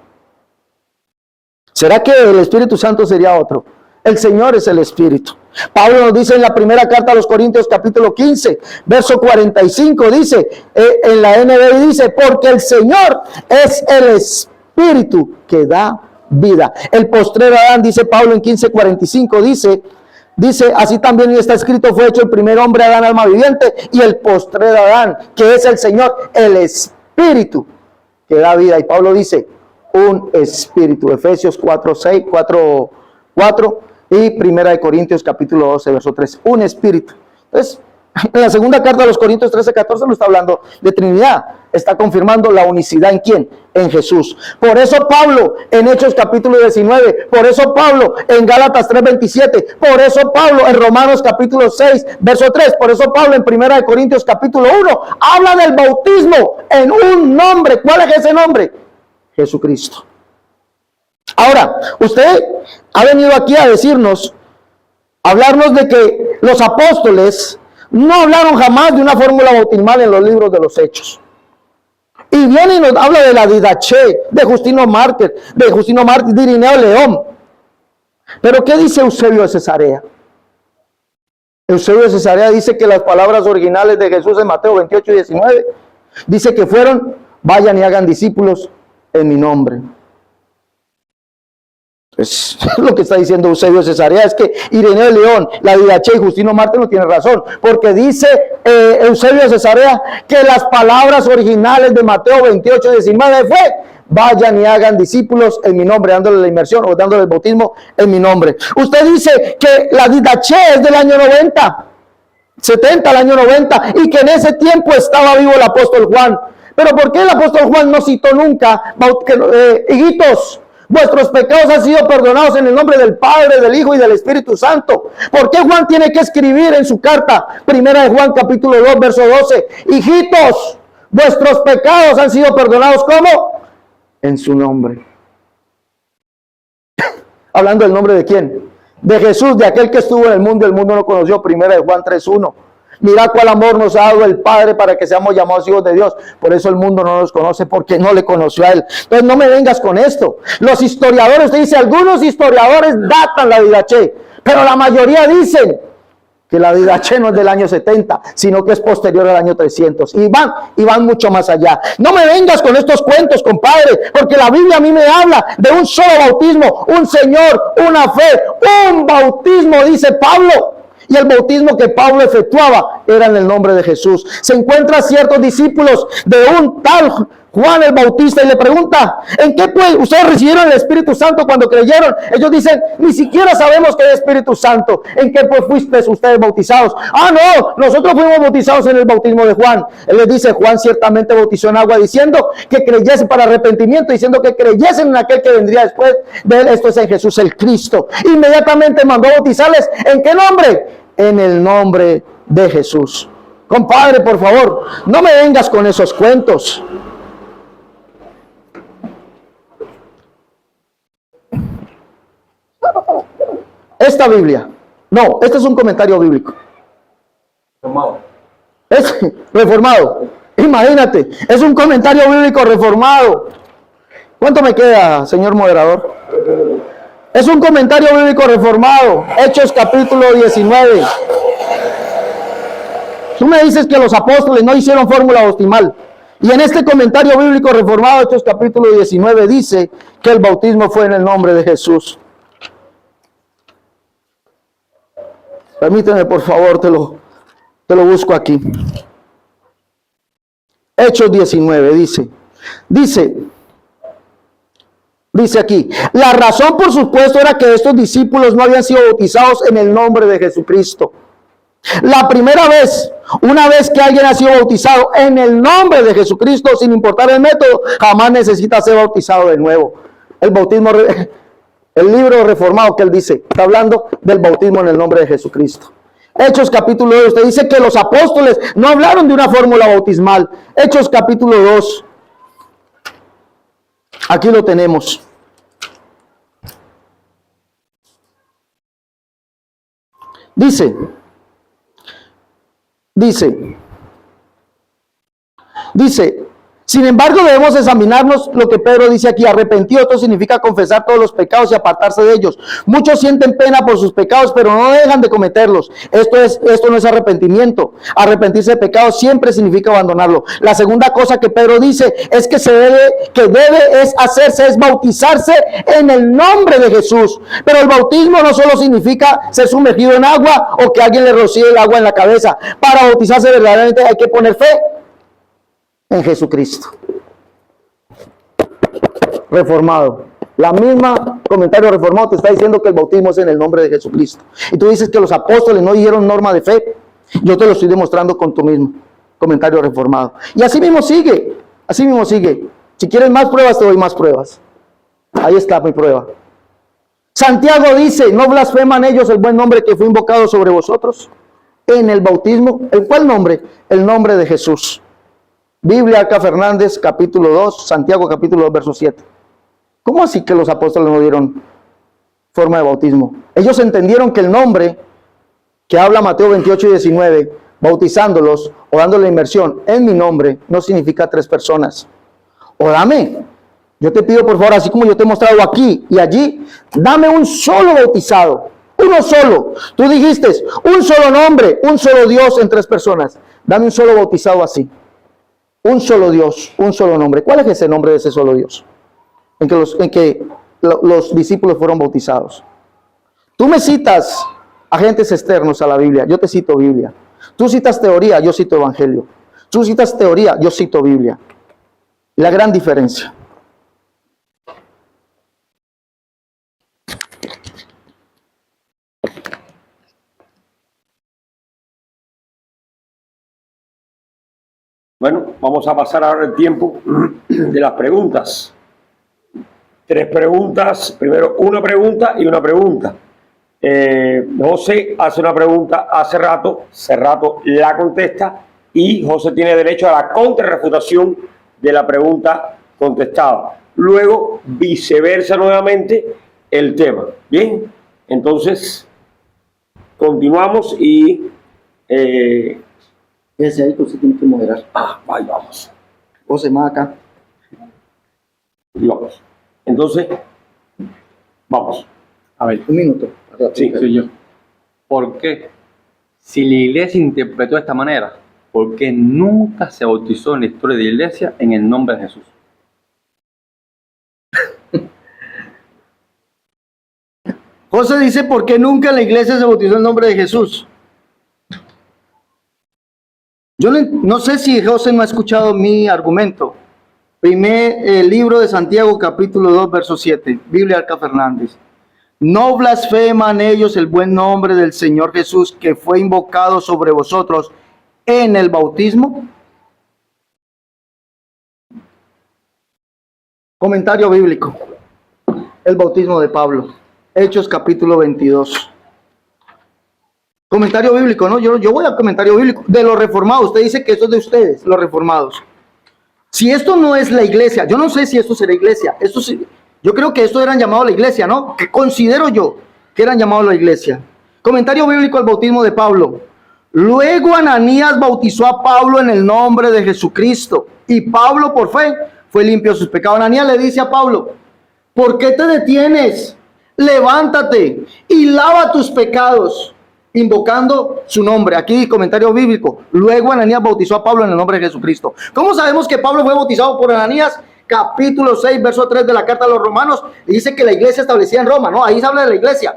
¿Será que el Espíritu Santo sería otro? El Señor es el Espíritu. Pablo nos dice en la primera carta a los Corintios capítulo 15, verso 45, dice, en la NBI dice, porque el Señor es el Espíritu que da vida. El postrero Adán, dice Pablo en 15:45, dice, así también está escrito, fue hecho el primer hombre Adán alma viviente, y el postrero Adán, que es el Señor, el Espíritu que da vida. Y Pablo dice, un espíritu. Efesios 4 y 1 de Corintios capítulo 12, verso 3. Un espíritu. Entonces, en la segunda carta a los Corintios 13:14 no está hablando de Trinidad. Está confirmando la unicidad en ¿quién? En Jesús. Por eso Pablo en Hechos capítulo 19. Por eso Pablo en Gálatas 3:27. Por eso Pablo en Romanos capítulo 6, verso 3. Por eso Pablo en 1 de Corintios capítulo 1 habla del bautismo en un nombre. ¿Cuál es ese nombre? Jesucristo. Ahora, usted ha venido aquí a decirnos, a hablarnos de que los apóstoles no hablaron jamás de una fórmula bautismal en los libros de los Hechos. Y viene y nos habla de la didaché, de Justino Mártir, de Irineo León. Pero ¿qué dice Eusebio de Cesarea? Eusebio de Cesarea dice que las palabras originales de Jesús en Mateo 28:19 dice que fueron, vayan y hagan discípulos en mi nombre. Pues lo que está diciendo Eusebio de Cesarea es que Ireneo de León, la didaché y Justino Mártir no tiene razón, porque dice Eusebio de Cesarea que las palabras originales de Mateo 28:19 fue, vayan y hagan discípulos en mi nombre, dándole la inmersión o dándole el bautismo en mi nombre. Usted dice que la didaché es del año 90, 70 al año 90, y que en ese tiempo estaba vivo el apóstol Juan. Pero ¿por qué el apóstol Juan no citó nunca, hijitos, vuestros pecados han sido perdonados en el nombre del Padre, del Hijo y del Espíritu Santo? ¿Por qué Juan tiene que escribir en su carta, 1 de Juan capítulo 2, verso 12, hijitos, vuestros pecados han sido perdonados? ¿Cómo? En su nombre. Hablando del nombre de quién? De Jesús, de aquel que estuvo en el mundo no lo conoció. 1 de Juan 3:1. Mira cuál amor nos ha dado el Padre para que seamos llamados hijos de Dios. Por eso el mundo no nos conoce, porque no le conoció a Él. Entonces no me vengas con esto. Los historiadores, usted dice, algunos historiadores datan la didaché, pero la mayoría dicen que la Didache no es del año 70, sino que es posterior al año 300. Y van mucho más allá. No me vengas con estos cuentos, compadre, porque la Biblia a mí me habla de un solo bautismo, un Señor, una fe, un bautismo, dice Pablo. Y el bautismo que Pablo efectuaba era en el nombre de Jesús. Se encuentra ciertos discípulos de un tal Juan el Bautista y le pregunta, ¿en qué pues ustedes recibieron el Espíritu Santo cuando creyeron? Ellos dicen, ni siquiera sabemos que es Espíritu Santo. ¿En qué pues fuisteis ustedes bautizados? Ah, no, nosotros fuimos bautizados en el bautismo de Juan. Él les dice, Juan ciertamente bautizó en agua diciendo que creyesen para arrepentimiento, diciendo que creyesen en aquel que vendría después de él, esto es en Jesús el Cristo. Inmediatamente mandó bautizarles, ¿en qué nombre? En el nombre de Jesús. Compadre, por favor, no me vengas con esos cuentos. Esta Biblia, no, este es un comentario bíblico. Es reformado. Imagínate, es un comentario bíblico reformado. ¿Cuánto me queda, señor moderador? Es un comentario bíblico reformado. Hechos capítulo 19. Tú me dices que los apóstoles no hicieron fórmula bautismal. Y en este comentario bíblico reformado, Hechos capítulo 19, dice que el bautismo fue en el nombre de Jesús. Permíteme, por favor, te lo busco aquí. Hechos 19, dice aquí, la razón por supuesto era que estos discípulos no habían sido bautizados en el nombre de Jesucristo. La primera vez, una vez que alguien ha sido bautizado en el nombre de Jesucristo, sin importar el método, jamás necesita ser bautizado de nuevo. El bautismo, el libro reformado que él dice, está hablando del bautismo en el nombre de Jesucristo. Hechos capítulo 2, usted dice que los apóstoles no hablaron de una fórmula bautismal. Hechos capítulo 2, aquí lo tenemos. Dice, sin embargo debemos examinarnos lo que Pedro dice aquí, arrepentido, esto significa confesar todos los pecados y apartarse de ellos. Muchos sienten pena por sus pecados, pero no dejan de cometerlos. Esto no es arrepentimiento. Arrepentirse de pecados siempre significa abandonarlo. La segunda cosa que Pedro dice es que es bautizarse en el nombre de Jesús. Pero el bautismo no solo significa ser sumergido en agua o que alguien le rocíe el agua en la cabeza. Para bautizarse verdaderamente hay que poner fe en Jesucristo. Reformado. La misma comentario reformado te está diciendo que el bautismo es en el nombre de Jesucristo. Y tú dices que los apóstoles no dieron norma de fe. Yo te lo estoy demostrando con tu mismo comentario reformado. Y así mismo sigue. Así mismo sigue. Si quieres más pruebas, te doy más pruebas. Ahí está mi prueba. Santiago dice, no blasfeman ellos el buen nombre que fue invocado sobre vosotros en el bautismo. ¿El cuál nombre? El nombre de Jesús. Biblia acá Fernández, capítulo 2, Santiago capítulo 2, verso 7. ¿Cómo así que los apóstoles no dieron forma de bautismo? Ellos entendieron que el nombre que habla Mateo 28 y 19, bautizándolos o dándole la inmersión en mi nombre, no significa 3 personas. O dame, yo te pido por favor, así como yo te he mostrado aquí y allí, dame un solo bautizado, uno solo. Tú dijiste, un solo nombre, un solo Dios en 3 personas. Dame un solo bautizado así. Un solo Dios, un solo nombre. ¿Cuál es ese nombre de ese solo Dios? En que los discípulos fueron bautizados. Tú me citas agentes externos a la Biblia, yo te cito Biblia. Tú citas teoría, yo cito Evangelio. Tú citas teoría, yo cito Biblia. La gran diferencia. Bueno, vamos a pasar ahora el tiempo de las preguntas. 3 preguntas, primero una pregunta y una pregunta. José hace una pregunta hace rato, Cerrato la contesta y José tiene derecho a la contrarrefutación de la pregunta contestada. Luego, viceversa nuevamente el tema. Bien, entonces continuamos y... Ese ahí que usted tiene que moderar. Ahí vamos. José más acá. Y vamos. Entonces, vamos. A ver, Un minuto. Sí. soy yo. ¿Por qué Si la iglesia interpretó de esta manera, ¿por qué nunca se bautizó en la historia de la iglesia en el nombre de Jesús? José dice, ¿por qué nunca en la iglesia se bautizó el nombre de Jesús? Yo no sé si José no ha escuchado mi argumento. Primer libro de Santiago, capítulo 2, verso 7, Biblia Arca Fernández. No blasfeman ellos el buen nombre del Señor Jesús que fue invocado sobre vosotros en el bautismo. Comentario bíblico. El bautismo de Pablo. Hechos capítulo 22. Comentario bíblico, ¿no? Yo voy al comentario bíblico de los reformados. Usted dice que esto es de ustedes, los reformados. Si esto no es la iglesia, yo no sé si esto será iglesia. Esto sí, yo creo que esto eran llamados la iglesia, ¿no? Que considero yo que eran llamados la iglesia. Comentario bíblico al bautismo de Pablo. Luego Ananías bautizó a Pablo en el nombre de Jesucristo. Y Pablo por fe fue limpio de sus pecados. Ananías le dice a Pablo, ¿por qué te detienes? Levántate y lava tus pecados, invocando su nombre. Aquí comentario bíblico. Luego Ananías bautizó a Pablo en el nombre de Jesucristo. ¿Cómo sabemos que Pablo fue bautizado por Ananías? Capítulo 6, verso 3 de la carta a los romanos. Dice que la iglesia establecida en Roma, ¿no? Ahí se habla de la iglesia.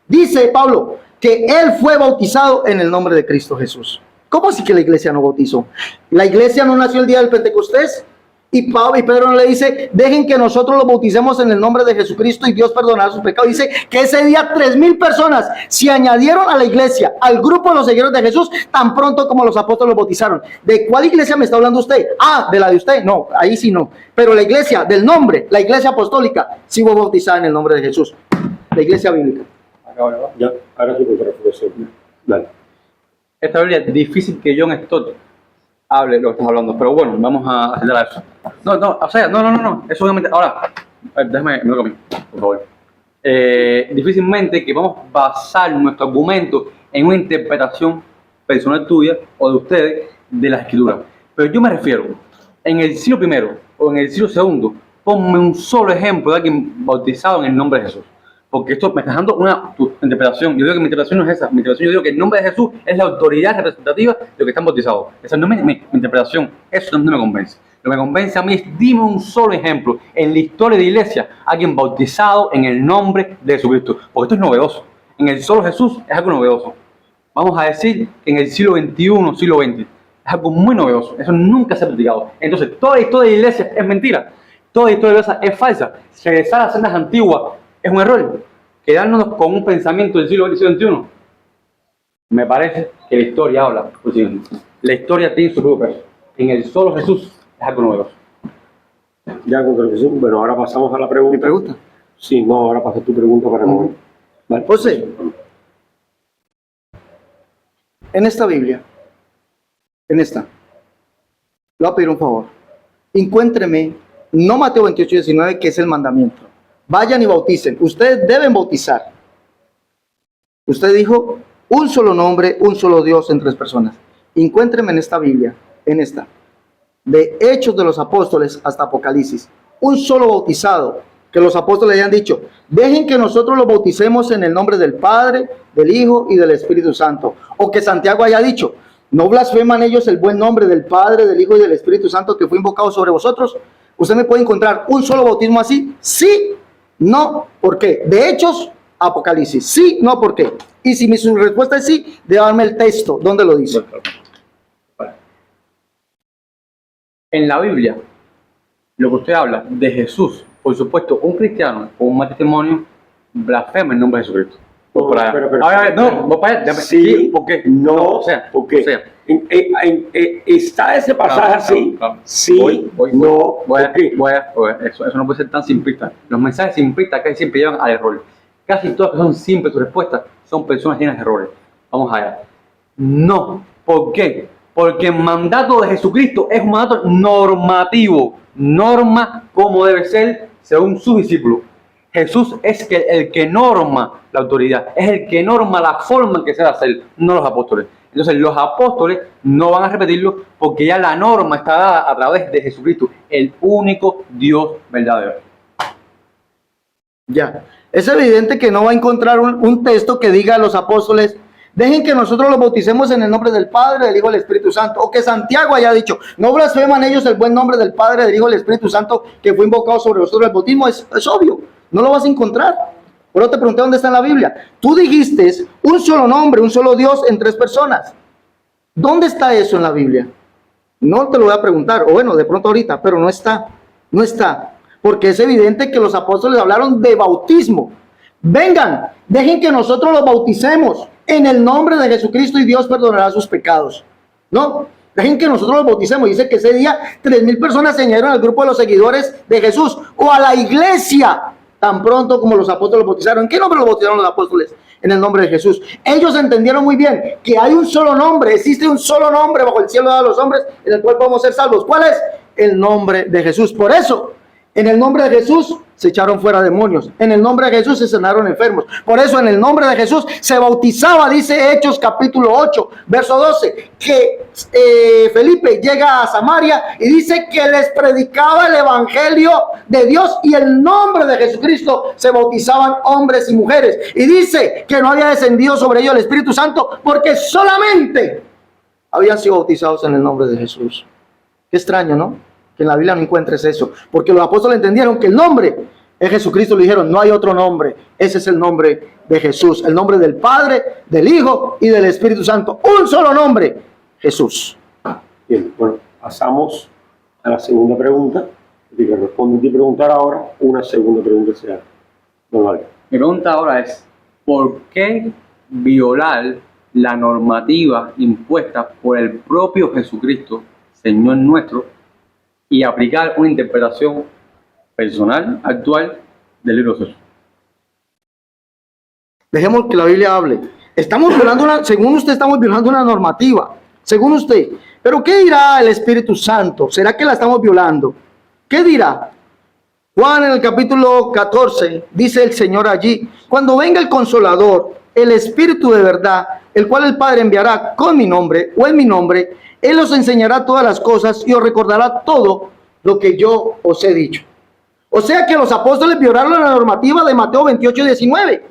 Dice Pablo que él fue bautizado en el nombre de Cristo Jesús. ¿Cómo así que la iglesia no bautizó? La iglesia no nació el día del Pentecostés. Y Pedro no le dice, dejen que nosotros los bauticemos en el nombre de Jesucristo y Dios perdonará sus pecados. Dice que ese día 3,000 personas se añadieron a la iglesia, al grupo de los seguidores de Jesús, tan pronto como los apóstoles los bautizaron. ¿De cuál iglesia me está hablando usted? Ah, de la de usted. No, ahí sí no. Pero la iglesia del nombre, la iglesia apostólica, sí fue bautizada en el nombre de Jesús. La iglesia bíblica. Ya, ahora sí con reflexión. Dale. Esta Biblia es difícil que John Stott hable lo que estás hablando, pero bueno, vamos a acelerar eso. No, eso obviamente, ahora, déjame, me lo comí, por favor. Difícilmente que vamos a basar nuestro argumento en una interpretación personal tuya o de ustedes de la escritura. Pero yo me refiero, en el siglo I o en el siglo II, ponme un solo ejemplo de alguien bautizado en el nombre de Jesús. Porque esto me está dando tu interpretación. Yo digo que mi interpretación no es esa. Mi interpretación, yo digo que el nombre de Jesús es la autoridad representativa de los que están bautizados. Esa no es mi interpretación. Eso no me convence. Lo que me convence a mí es, dime un solo ejemplo en la historia de la iglesia, alguien bautizado en el nombre de Jesucristo. Porque esto es novedoso. En el solo Jesús es algo novedoso. Vamos a decir que en el siglo XXI, siglo XX, es algo muy novedoso. Eso nunca se ha practicado. Entonces, toda la historia de la iglesia es mentira. Toda la historia de la iglesia es falsa. Regresar a las sendas antiguas es un error. Quedarnos con un pensamiento del siglo XXI. Me parece que la historia habla por sí misma. La historia tiene su propio peso. En el solo Jesús es algo novedoso. Ya con reflexión. Bueno, ahora pasamos a la pregunta. ¿Mi pregunta? Sí, no, ahora pasa tu pregunta para mí. Vale. José, en esta Biblia, le voy a pedir un favor. Encuéntreme, no Mateo 28, 19, que es el mandamiento. Vayan y bauticen. Ustedes deben bautizar. Usted dijo, un solo nombre, un solo Dios en 3 personas. Encuéntreme en esta Biblia, de Hechos de los Apóstoles hasta Apocalipsis, un solo bautizado, que los apóstoles hayan dicho, dejen que nosotros los bauticemos en el nombre del Padre, del Hijo y del Espíritu Santo. O que Santiago haya dicho, no blasfeman ellos el buen nombre del Padre, del Hijo y del Espíritu Santo que fue invocado sobre vosotros. ¿Usted me puede encontrar un solo bautismo así? Sí, no, ¿por qué? De Hechos, Apocalipsis. Sí, no, ¿por qué? Y si su respuesta es sí, debe darme el texto. ¿Dónde lo dice? En la Biblia, lo que usted habla de Jesús, por supuesto, un cristiano con un mal testimonio blasfema el nombre de Jesucristo. Vos para allá. Sí, ¿por qué? No, ¿por qué? O sea, está ese pasaje así. Sí, no, ¿por qué? Eso no puede ser tan simplista. Los mensajes simplistas casi siempre llevan al error. Casi todas que son simples sus respuestas son personas llenas de errores. Vamos allá. No. ¿Por qué? Porque el mandato de Jesucristo es un mandato normativo. Norma como debe ser según sus discípulos. Jesús es el que norma la autoridad, es el que norma la forma en que se debe hacer, no los apóstoles. Entonces los apóstoles no van a repetirlo porque ya la norma está dada a través de Jesucristo, el único Dios verdadero. Ya, es evidente que no va a encontrar un texto que diga a los apóstoles, dejen que nosotros los bauticemos en el nombre del Padre, del Hijo y del Espíritu Santo. O que Santiago haya dicho, no blasfeman ellos el buen nombre del Padre, del Hijo y del Espíritu Santo que fue invocado sobre vosotros el bautismo. Es obvio, no lo vas a encontrar. Por eso te pregunté dónde está en la Biblia. Tú dijiste un solo nombre, un solo Dios en 3 personas. ¿Dónde está eso en la Biblia? No te lo voy a preguntar, o bueno, de pronto ahorita, pero no está. No está. Porque es evidente que los apóstoles hablaron de bautismo. Vengan, dejen que nosotros los bauticemos en el nombre de Jesucristo y Dios perdonará sus pecados. No, dejen que nosotros los bauticemos. Dice que ese día 3,000 personas se añadieron al grupo de los seguidores de Jesús o a la iglesia, tan pronto como los apóstoles los bautizaron. ¿En qué nombre los bautizaron los apóstoles? En el nombre de Jesús. Ellos entendieron muy bien que hay un solo nombre, existe un solo nombre bajo el cielo de los hombres en el cual podemos ser salvos. ¿Cuál es? El nombre de Jesús. Por eso, en el nombre de Jesús se echaron fuera demonios. En el nombre de Jesús se sanaron enfermos. Por eso en el nombre de Jesús se bautizaba, dice Hechos capítulo 8, verso 12, que Felipe llega a Samaria y dice que les predicaba el evangelio de Dios y el nombre de Jesucristo se bautizaban hombres y mujeres. Y dice que no había descendido sobre ellos el Espíritu Santo porque solamente habían sido bautizados en el nombre de Jesús. Qué extraño, ¿no? Que en la Biblia no encuentres eso, porque los apóstoles entendieron que el nombre es Jesucristo. Le dijeron, no hay otro nombre, ese es el nombre de Jesús, el nombre del Padre, del Hijo y del Espíritu Santo, un solo nombre, Jesús. Bien, bueno, pasamos a la segunda pregunta. Si te respondo y preguntar ahora, una segunda pregunta será. Don Álvaro. Mi pregunta ahora es, ¿por qué violar la normativa impuesta por el propio Jesucristo, Señor nuestro, y aplicar una interpretación personal, actual del libro de Jesús? Dejemos que la Biblia hable. Estamos violando según usted, estamos violando una normativa, según usted. Pero ¿qué dirá el Espíritu Santo? ¿Será que la estamos violando? ¿Qué dirá? Juan en el capítulo 14, dice el Señor allí, cuando venga el Consolador, el Espíritu de verdad, el cual el Padre enviará con mi nombre o en mi nombre, Él os enseñará todas las cosas y os recordará todo lo que yo os he dicho. O sea que los apóstoles violaron la normativa de Mateo 28 y 19.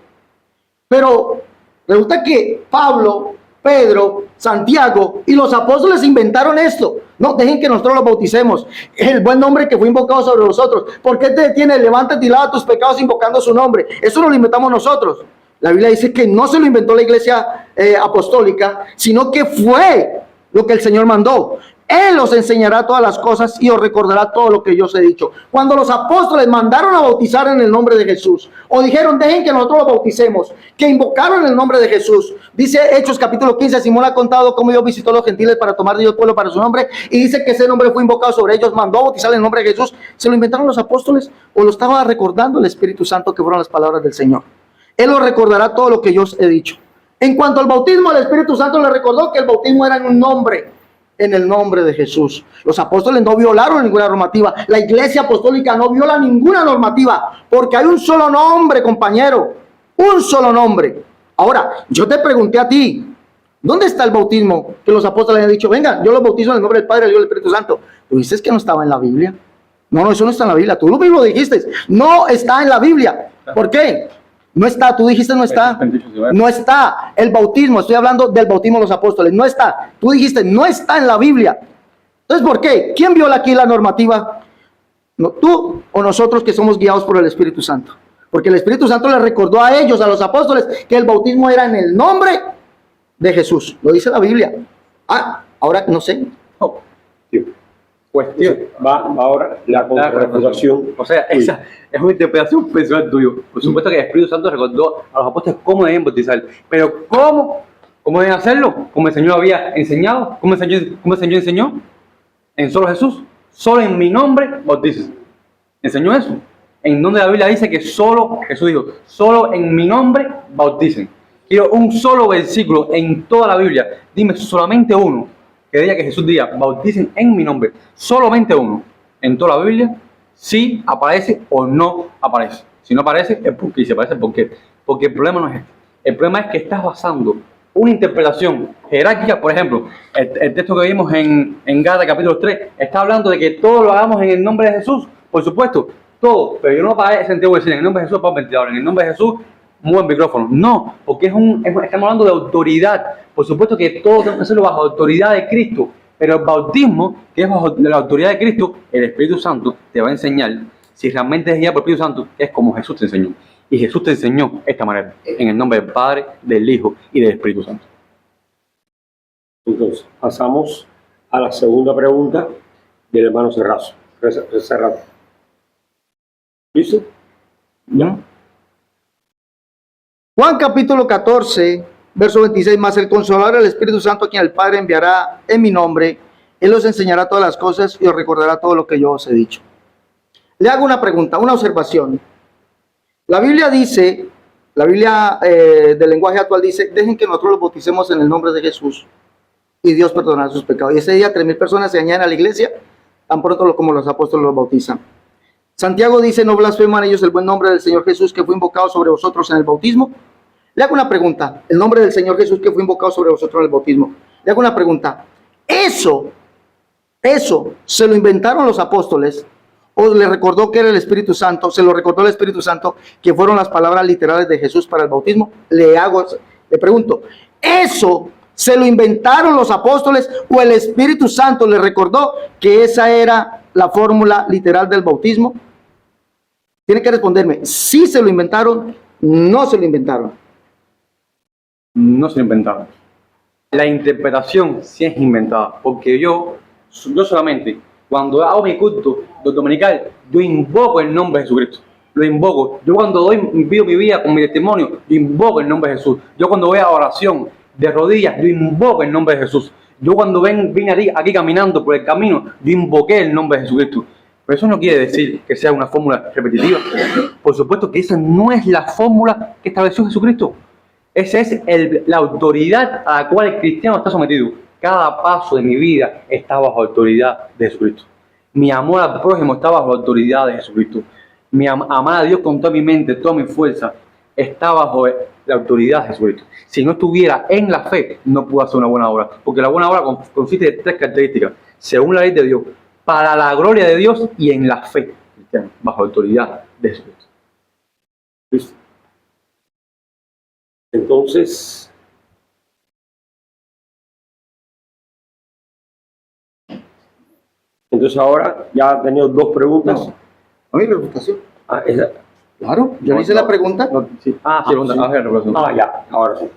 Pero resulta que Pablo, Pedro, Santiago y los apóstoles inventaron esto. No, dejen que nosotros los bauticemos. El buen nombre que fue invocado sobre nosotros. ¿Por qué te detienes? Levántate y lava tus pecados invocando su nombre. Eso no lo inventamos nosotros. La Biblia dice que no se lo inventó la iglesia apostólica, sino que fue lo que el Señor mandó. Él os enseñará todas las cosas y os recordará todo lo que yo os he dicho. Cuando los apóstoles mandaron a bautizar en el nombre de Jesús, o dijeron, dejen que nosotros los bauticemos, que invocaron el nombre de Jesús. Dice Hechos capítulo 15, Simón ha contado cómo Dios visitó a los gentiles para tomar de ellos pueblo para su nombre, y dice que ese nombre fue invocado sobre ellos, mandó a bautizar en el nombre de Jesús. ¿Se lo inventaron los apóstoles o lo estaba recordando el Espíritu Santo, que fueron las palabras del Señor? Él os recordará todo lo que yo os he dicho. En cuanto al bautismo, el Espíritu Santo le recordó que el bautismo era en un nombre, en el nombre de Jesús. Los apóstoles no violaron ninguna normativa. La iglesia apostólica no viola ninguna normativa, porque hay un solo nombre, compañero, un solo nombre. Ahora, yo te pregunté a ti, ¿dónde está el bautismo que los apóstoles han dicho? Venga, yo los bautizo en el nombre del Padre, del Hijo y del Espíritu Santo. Tú dices que no estaba en la Biblia. No, eso no está en la Biblia. Tú lo mismo dijiste. No está en la Biblia. ¿Por qué? No está, tú dijiste no está. No está el bautismo, estoy hablando del bautismo de los apóstoles. No está, tú dijiste no está en la Biblia. Entonces, ¿por qué? ¿Quién viola aquí la normativa? No, ¿tú o nosotros que somos guiados por el Espíritu Santo? Porque el Espíritu Santo les recordó a ellos, a los apóstoles, que el bautismo era en el nombre de Jesús. Lo dice la Biblia. Ah, ahora no sé. Oh. Cuestión. Va ahora la contrarrefutación. O sea, esa es una interpretación personal tuya. Por supuesto que el Espíritu Santo recordó a los apóstoles cómo deben bautizar. Pero ¿cómo deben hacerlo? Como el Señor había enseñado. ¿Cómo el Señor enseñó? En solo Jesús. Solo en mi nombre bautices. Enseñó eso. En donde la Biblia dice que solo, Jesús dijo, solo en mi nombre bauticen. Quiero un solo versículo en toda la Biblia. Dime solamente uno que diga que Jesús diga, bauticen en mi nombre, solamente uno, en toda la Biblia, si aparece o no aparece. Si no aparece, es porque, y si aparece, ¿por qué? Porque el problema no es este. El problema es que estás basando una interpretación jerárquica. Por ejemplo, el texto que vimos en Gálatas capítulo 3, está hablando de que todo lo hagamos en el nombre de Jesús, por supuesto, todo, pero yo no parece en decir en el nombre de Jesús, para un ventilador, en el nombre de Jesús, mueve el micrófono. No, porque estamos hablando de autoridad. Por supuesto que todo tenemos que hacerlo bajo autoridad de Cristo, pero el bautismo, que es bajo la autoridad de Cristo, el Espíritu Santo te va a enseñar, si realmente es guiado por el Espíritu Santo, es como Jesús te enseñó. Y Jesús te enseñó de esta manera, en el nombre del Padre, del Hijo y del Espíritu Santo. Entonces, pasamos a la segunda pregunta del hermano Serrazo. ¿Listo? ¿No? Juan capítulo 14, verso 26, más el Consolador, el Espíritu Santo, a quien el Padre enviará en mi nombre, Él os enseñará todas las cosas y os recordará todo lo que yo os he dicho. Le hago una pregunta, una observación. La Biblia dice, la Biblia del lenguaje actual dice, dejen que nosotros los bauticemos en el nombre de Jesús y Dios perdonará sus pecados. Y ese día 3,000 personas se añaden a la iglesia, tan pronto como los apóstoles los bautizan. Santiago dice, no blasfeman ellos el buen nombre del Señor Jesús que fue invocado sobre vosotros en el bautismo. Le hago una pregunta, el nombre del Señor Jesús que fue invocado sobre vosotros en el bautismo. Le hago una pregunta, ¿eso se lo inventaron los apóstoles o le recordó que era el Espíritu Santo, se lo recordó el Espíritu Santo que fueron las palabras literales de Jesús para el bautismo? Le pregunto, ¿eso se lo inventaron los apóstoles o el Espíritu Santo le recordó que esa era la fórmula literal del bautismo? Tiene que responderme, ¿sí se lo inventaron? ¿No se lo inventaron? No se lo inventaron. La interpretación sí es inventada, porque yo solamente, cuando hago mi culto dominical, yo invoco el nombre de Jesucristo. Lo invoco. Yo cuando pido mi vida con mi testimonio, yo invoco el nombre de Jesús. Yo cuando voy a oración de rodillas, yo invoco el nombre de Jesús. Yo cuando vine aquí caminando por el camino, yo invoqué el nombre de Jesucristo. Pero eso no quiere decir que sea una fórmula repetitiva. Por supuesto que esa no es la fórmula que estableció Jesucristo. Esa es la autoridad a la cual el cristiano está sometido. Cada paso de mi vida está bajo autoridad de Jesucristo. Mi amor al prójimo está bajo autoridad de Jesucristo. Mi amar a Dios con toda mi mente, toda mi fuerza, está bajo la autoridad de Jesucristo. Si no estuviera en la fe, no puedo hacer una buena obra. Porque la buena obra consiste de 3 características. Según la ley de Dios, para la gloria de Dios y en la fe, bajo autoridad de Jesucristo. ¿Listo? Entonces, ahora ya ha tenido 2 preguntas. No. ¿A mi reputación? Esa. Claro, yo le hice la pregunta. Sí. Sí. Ya, ahora sí.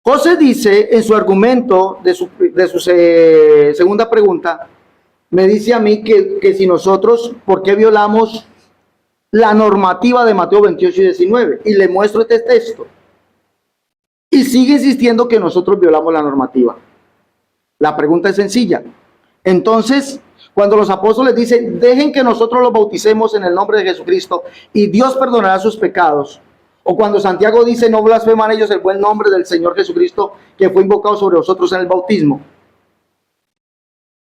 José dice en su argumento de su segunda pregunta, me dice a mí que si nosotros, ¿por qué violamos la normativa de Mateo 28 y 19? Y le muestro este texto. Y sigue insistiendo que nosotros violamos la normativa. La pregunta es sencilla. Entonces, cuando los apóstoles dicen, dejen que nosotros los bauticemos en el nombre de Jesucristo y Dios perdonará sus pecados, o cuando Santiago dice, no blasfeman ellos el buen nombre del Señor Jesucristo que fue invocado sobre vosotros en el bautismo,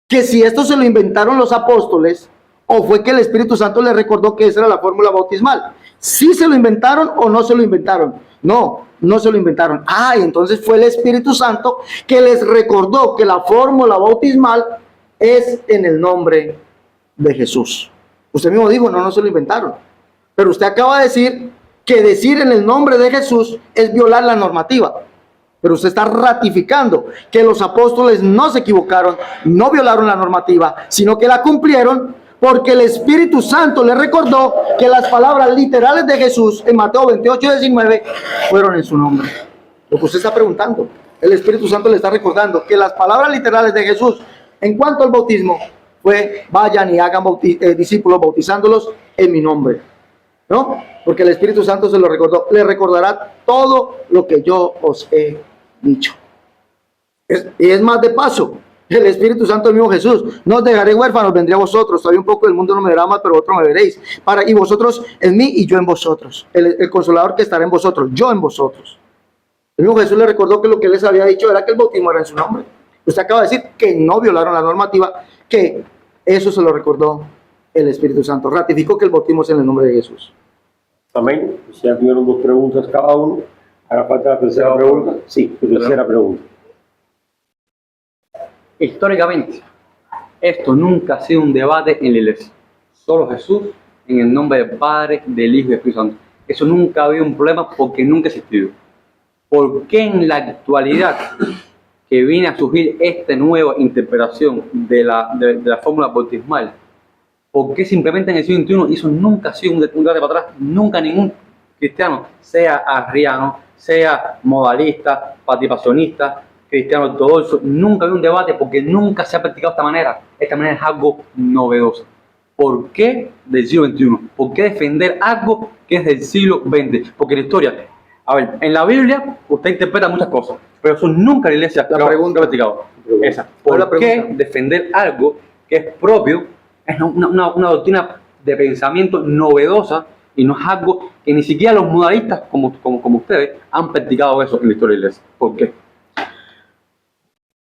que si esto se lo inventaron los apóstoles, o fue que el Espíritu Santo les recordó que esa era la fórmula bautismal. ¿Sí se lo inventaron o no se lo inventaron? No, no se lo inventaron. Entonces fue el Espíritu Santo que les recordó que la fórmula bautismal es en el nombre de Jesús. Usted mismo dijo, no se lo inventaron. Pero usted acaba de decir que decir en el nombre de Jesús es violar la normativa. Pero usted está ratificando que los apóstoles no se equivocaron, no violaron la normativa, sino que la cumplieron porque el Espíritu Santo les recordó que las palabras literales de Jesús en Mateo 28 y 19 fueron en su nombre. Lo que usted está preguntando, el Espíritu Santo le está recordando que las palabras literales de Jesús en cuanto al bautismo fue, vayan y hagan discípulos bautizándolos en mi nombre, ¿no? Porque el Espíritu Santo se lo recordó, le recordará todo lo que yo os he dicho. Y es más de paso, el Espíritu Santo, el mismo Jesús, no os dejaré huérfanos, vendré a vosotros, todavía un poco del mundo no me verá más, pero vosotros me veréis, y vosotros en mí y yo en vosotros, el Consolador que estará en vosotros, yo en vosotros. El mismo Jesús le recordó que lo que les había dicho era que el bautismo era en su nombre. Usted acaba de decir que no violaron la normativa, que eso se lo recordó el Espíritu Santo. Ratificó que el bautismo es en el nombre de Jesús. Amén. Ya tuvieron 2 preguntas cada uno. Ahora falta la tercera pregunta. Sí, tercera pregunta. Históricamente, esto nunca ha sido un debate en la iglesia. Solo Jesús, en el nombre del Padre, del Hijo y del Espíritu Santo. eso nunca ha habido un problema porque nunca ha existido. ¿Por qué en la actualidad que viene a surgir esta nueva interpretación de la fórmula bautismal? ¿Por qué simplemente en el siglo XXI, y eso nunca ha sido un debate para atrás, nunca ningún cristiano, sea arriano, sea modalista, participacionista, cristiano ortodoxo, nunca había un debate porque nunca se ha practicado de esta manera? Esta manera es algo novedoso. ¿Por qué del siglo XXI? ¿Por qué defender algo que es del siglo XX? Porque la historia, a ver, en la Biblia usted interpreta muchas cosas, pero eso nunca la iglesia La lo pregunta. ha practicado. Esa. ¿Cuál es ¿Por la qué pregunta? defender algo que es propio, es una doctrina de pensamiento novedosa y no es algo que ni siquiera los modalistas como ustedes han practicado eso en la historia de la iglesia? ¿Por qué?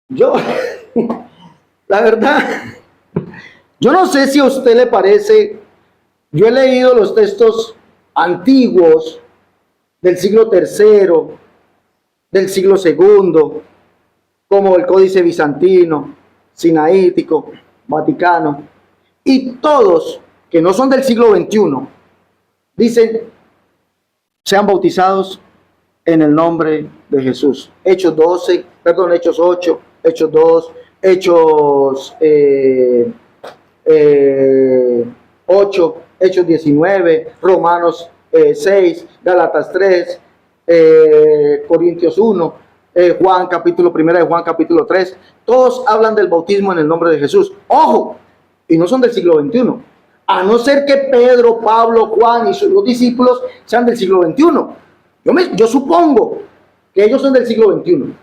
Yo, la verdad, yo no sé si a usted le parece, yo he leído los textos antiguos del siglo III, del siglo II, como el Códice Bizantino, Sinaítico, Vaticano, y todos que no son del siglo XXI, dicen, sean bautizados en el nombre de Jesús. Hechos 8, Hechos 2, Hechos 8, Hechos 19, Romanos 6, Gálatas 3, Corintios 1, Juan capítulo 1 de Juan capítulo 3, todos hablan del bautismo en el nombre de Jesús. ¡Ojo! Y no son del siglo XXI. A no ser que Pedro, Pablo, Juan y los discípulos sean del siglo XXI. Yo supongo que ellos son del siglo XXI.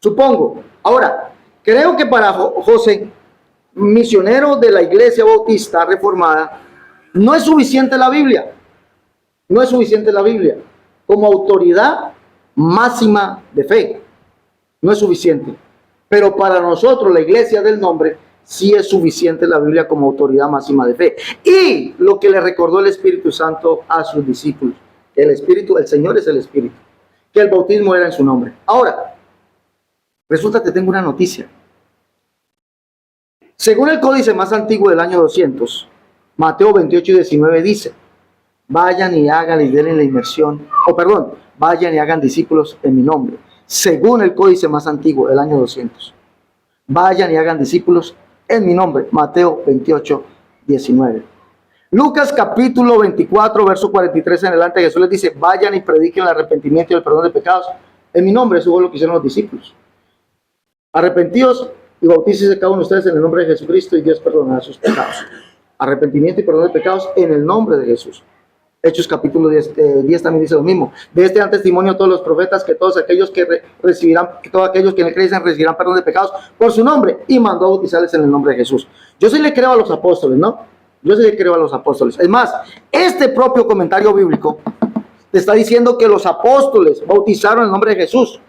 Supongo. Ahora, creo que para José, misionero de la Iglesia Bautista Reformada, no es suficiente la Biblia. No es suficiente la Biblia como autoridad máxima de fe. No es suficiente. Pero para nosotros, la Iglesia del Nombre, sí es suficiente la Biblia como autoridad máxima de fe. Y lo que le recordó el Espíritu Santo a sus discípulos. El Señor es el Espíritu. Que el bautismo era en su nombre. Ahora, resulta que tengo una noticia. Según el códice más antiguo del año 200, Mateo 28 y 19 dice, vayan y hagan y denle la inmersión, vayan y hagan discípulos en mi nombre. Según el códice más antiguo del año 200, vayan y hagan discípulos en mi nombre. Mateo 28, 19. Lucas capítulo 24, verso 43 en adelante, Jesús les dice, vayan y prediquen el arrepentimiento y el perdón de pecados en mi nombre. Eso fue lo que hicieron los discípulos. Arrepentíos y bautícese cada uno de ustedes en el nombre de Jesucristo y Dios perdonará sus pecados. Arrepentimiento y perdón de pecados en el nombre de Jesús. Hechos capítulo 10 también dice lo mismo. De este dan testimonio todos los profetas que todos aquellos que todos aquellos que en él creen recibirán perdón de pecados por su nombre, y mandó a bautizarles en el nombre de Jesús. Yo sí le creo a los apóstoles, ¿no? Yo sí le creo a los apóstoles. Es más, este propio comentario bíblico te está diciendo que los apóstoles bautizaron en el nombre de Jesús.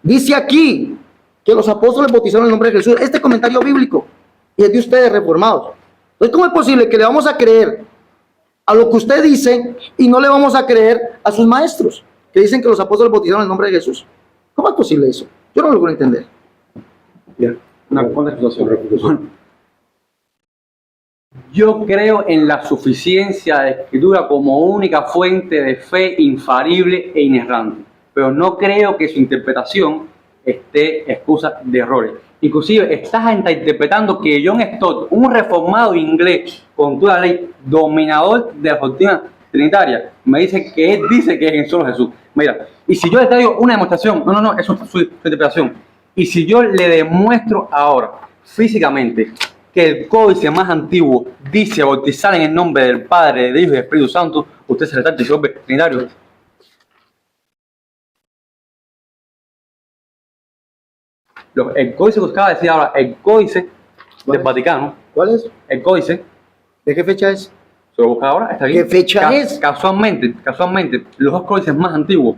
Dice aquí que los apóstoles bautizaron en el nombre de Jesús. Este comentario bíblico, y es de ustedes reformados. Entonces, ¿cómo es posible que le vamos a creer a lo que usted dice y no le vamos a creer a sus maestros que dicen que los apóstoles bautizaron en el nombre de Jesús? ¿Cómo es posible eso? Yo no lo puedo entender. Bien, una refutación. Yo creo en la suficiencia de Escritura como única fuente de fe infalible e inerrante, pero no creo que su interpretación esté excusa de errores. Inclusive estás interpretando que John Stott, un reformado inglés con toda la ley, dominador de la doctrina trinitaria, me dice que él dice que es en solo Jesús. Mira, y si yo le traigo una demostración, no, eso es su interpretación, y si yo le demuestro ahora físicamente que el códice más antiguo dice bautizar en el nombre del Padre, del Hijo y del Espíritu Santo, usted se le está diciendo trinitario. El códice que os acaba de decir ahora, el códice del Vaticano. ¿Cuál es? El códice. ¿De qué fecha es? Se lo busca ahora, está aquí. ¿Qué fecha es? Casualmente, los dos códices más antiguos,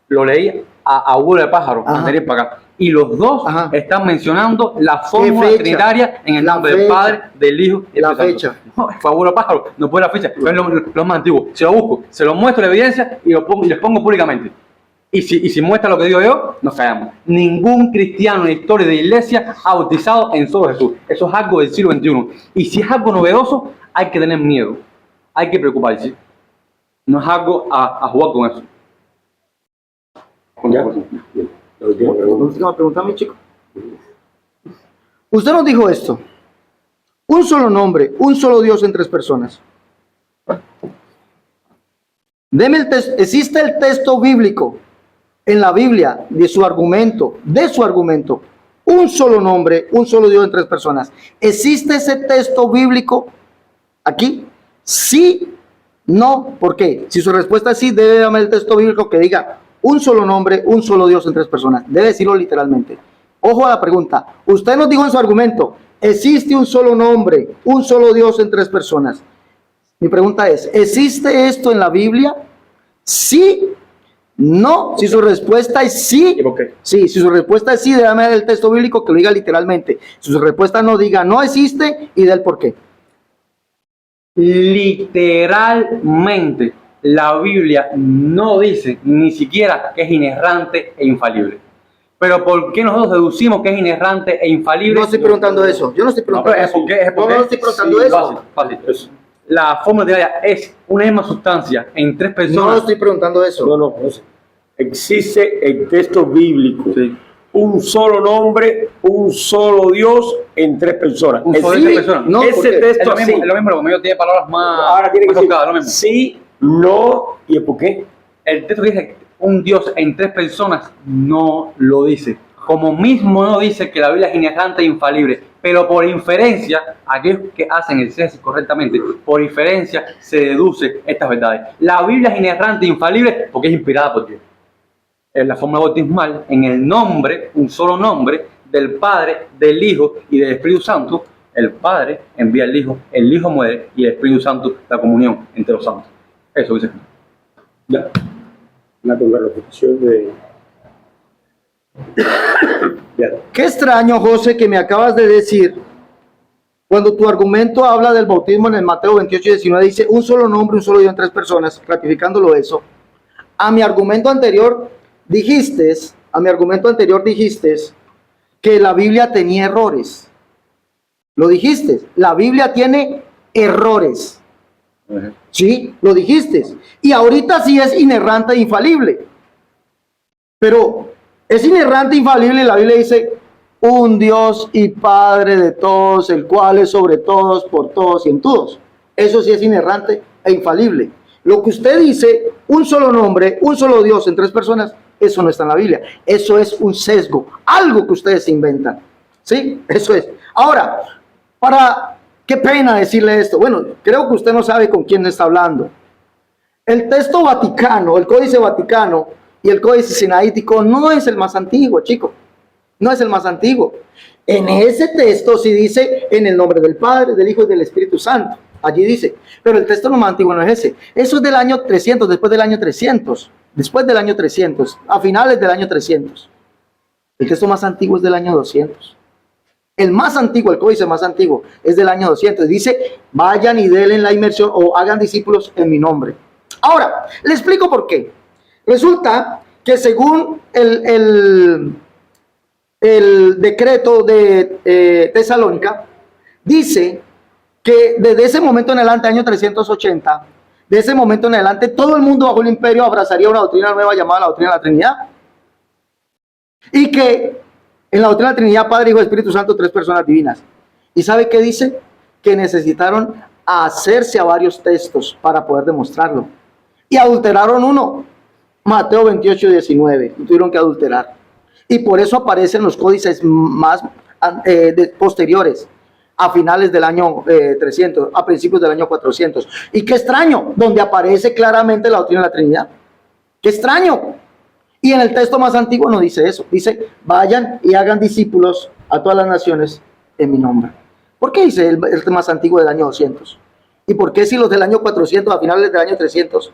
lo leí a abuelo de pájaro, Ajá. antes de ir para acá. Y los dos Ajá. están mencionando la fórmula fecha? trinitaria en el La nombre del fecha. Padre, del Hijo y del La Espíritu Santo. fecha. No, fue abuelo de pájaro, no puede la fecha, pero es lo más antiguo. Se lo busco, se lo muestro la evidencia y les pongo públicamente. Y si muestra lo que digo yo, nos callamos. Ningún cristiano en la historia de la iglesia ha bautizado en solo Jesús. Eso es algo del siglo XXI. Y si es algo novedoso, hay que tener miedo. Hay que preocuparse. No es algo a jugar con eso. ¿Ya? Bien. La última pregunta. Última pregunta, mi chico. Usted nos dijo esto. Un solo nombre, un solo Dios en tres personas. Deme el texto. ¿Existe el texto bíblico en la Biblia de su argumento? Un solo nombre, un solo Dios en tres personas. ¿Existe ese texto bíblico aquí? Sí, no, ¿por qué? Si su respuesta es sí, debe darme el texto bíblico que diga un solo nombre, un solo Dios en tres personas. Debe decirlo literalmente. Ojo a la pregunta. Usted nos dijo en su argumento, existe un solo nombre, un solo Dios en tres personas. Mi pregunta es, ¿existe esto en la Biblia? Sí, no. Si su respuesta es sí, ¿Y por qué? sí, si su respuesta es sí, déjame el texto bíblico que lo diga literalmente. Si su respuesta no diga no existe y del por qué. Literalmente, la Biblia no dice ni siquiera que es inerrante e infalible. Pero ¿por qué nosotros deducimos que es inerrante e infalible? No estoy preguntando eso. Yo no estoy No, preguntando pero es eso. porque, es porque No, no estoy preguntando sí, eso. fácil. La fórmula literaria es una misma sustancia en tres No personas. estoy preguntando eso. No. Existe el texto bíblico. Sí. Un solo nombre, un solo Dios en tres personas. Un solo Sí, en tres personas. No, ese porque Es texto lo mismo, así. es lo mismo, pero conmigo tiene palabras más, Ahora tiene que más decir tocadas, lo mismo. sí, no y el por qué. El texto que dice un Dios en tres personas no lo dice. Como mismo no dice que la Biblia es inerrante e infalible, pero por inferencia, aquellos que hacen el exégesis correctamente, por inferencia se deduce estas verdades. La Biblia es inerrante e infalible porque es inspirada por Dios. En la fórmula bautismal, en el nombre, un solo nombre, del Padre, del Hijo y del Espíritu Santo, el Padre envía al Hijo, el Hijo muere y el Espíritu Santo, la comunión entre los santos. Eso dice. Ya. Con la repetición de. Ya. Qué extraño, José, que me acabas de decir, cuando tu argumento habla del bautismo en el Mateo 28 y 19, dice un solo nombre, un solo Dios en tres personas, ratificándolo eso. A mi argumento anterior dijiste que la Biblia tenía errores. Lo dijiste, la Biblia tiene errores. Sí, lo dijiste. Y ahorita sí es inerrante e infalible. Pero es inerrante e infalible y la Biblia dice un Dios y Padre de todos, el cual es sobre todos, por todos y en todos. Eso sí es inerrante e infalible. Lo que usted dice, un solo nombre, un solo Dios en tres personas, eso no está en la Biblia. Eso es un sesgo, algo que ustedes inventan. ¿Sí? Eso es. Ahora, qué pena decirle esto. Bueno, creo que usted no sabe con quién está hablando. El texto Vaticano, el Códice Vaticano y el Códice Sinaítico no es el más antiguo, chico. No es el más antiguo. En ese texto sí dice en el nombre del Padre, del Hijo y del Espíritu Santo. Allí dice. Pero el texto más antiguo no es ese. Eso es del año 300, después del año 300. Después del año 300, a finales del año 300. El texto más antiguo es del año 200. El más antiguo, el códice más antiguo, es del año 200. Dice, vayan y denle la inmersión o hagan discípulos en mi nombre. Ahora, le explico por qué. Resulta que según el decreto de Tesalónica, dice que desde ese momento en adelante, año 380, de ese momento en adelante, todo el mundo bajo el imperio abrazaría una doctrina nueva llamada la doctrina de la Trinidad. Y que en la doctrina de la Trinidad, Padre, Hijo y Espíritu Santo, tres personas divinas. ¿Y sabe qué dice? Que necesitaron hacerse a varios textos para poder demostrarlo. Y adulteraron uno, Mateo 28 y 19, tuvieron que adulterar. Y por eso aparecen los códices más posteriores, a finales del año 300, a principios del año 400. Y qué extraño, donde aparece claramente la doctrina de la Trinidad. Qué extraño. Y en el texto más antiguo no dice eso. Dice, vayan y hagan discípulos a todas las naciones en mi nombre. ¿Por qué dice el más antiguo del año 200? ¿Y por qué si los del año 400 a finales del año 300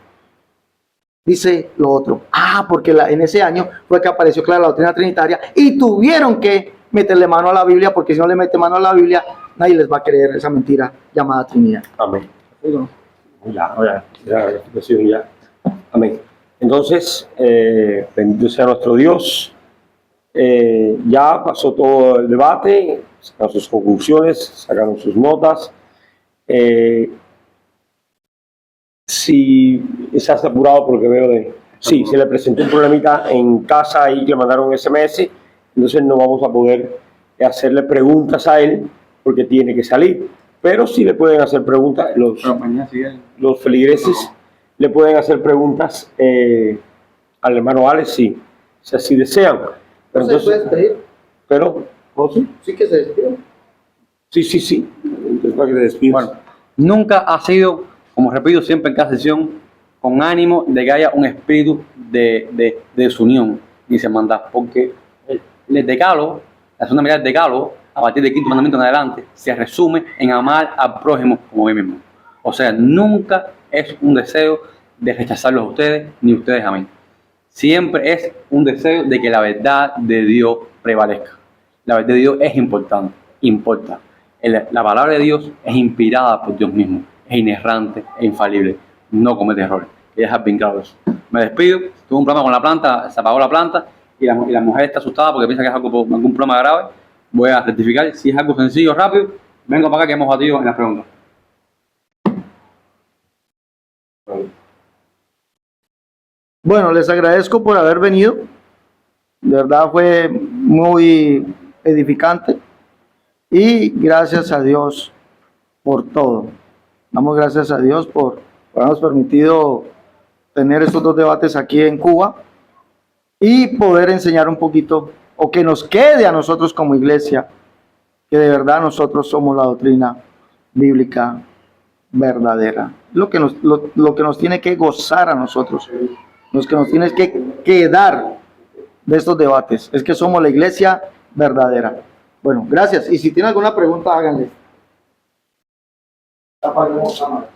dice lo otro? Ah, porque en ese año fue que apareció clara la doctrina trinitaria y tuvieron que meterle mano a la Biblia, porque si no le mete mano a la Biblia, nadie les va a creer esa mentira llamada Trinidad. Amén. Ya. Amén. Entonces, bendito sea nuestro Dios. Ya pasó todo el debate, sacaron sus conclusiones, sacaron sus notas. Si si estás apurado por lo que veo de... Sí, se le presentó un problemita en casa y le mandaron un SMS, entonces no vamos a poder hacerle preguntas a él porque tiene que salir. Pero sí le pueden hacer preguntas, los feligreses le pueden hacer preguntas al hermano Alex, sí, si así desean. Pero ¿No se puede despedir? Pero, ¿no? Sí, Sí que se despide. sí. Entonces, para que te despidas. Bueno, nunca ha sido, como repito siempre en cada sesión, con ánimo de que haya un espíritu de desunión ni se manda, porque el decálogo, la segunda mitad del decálogo, a partir del quinto mandamiento en adelante, se resume en amar al prójimo como a mí mismo. O sea, nunca es un deseo de rechazarlos a ustedes, ni ustedes a mí. Siempre es un deseo de que la verdad de Dios prevalezca. La verdad de Dios es importante, importa. La palabra de Dios es inspirada por Dios mismo, es inerrante, es infalible, no comete errores. Y dejar bien claro eso. Me despido, tuve un problema con la planta, se apagó la planta y la mujer está asustada porque piensa que es algún problema grave. Voy a rectificar, si es algo sencillo, rápido, vengo para acá que hemos batido en las preguntas. Bueno, les agradezco por haber venido. De verdad fue muy edificante. Y gracias a Dios por todo. Damos gracias a Dios por habernos permitido tener estos dos debates aquí en Cuba y poder enseñar un poquito, o que nos quede a nosotros como iglesia, que de verdad nosotros somos la doctrina bíblica verdadera. Lo que nos tiene que gozar a nosotros, lo que nos tiene que quedar de estos debates, es que somos la iglesia verdadera. Bueno, gracias. Y si tienen alguna pregunta, háganle. Apagamos cámara.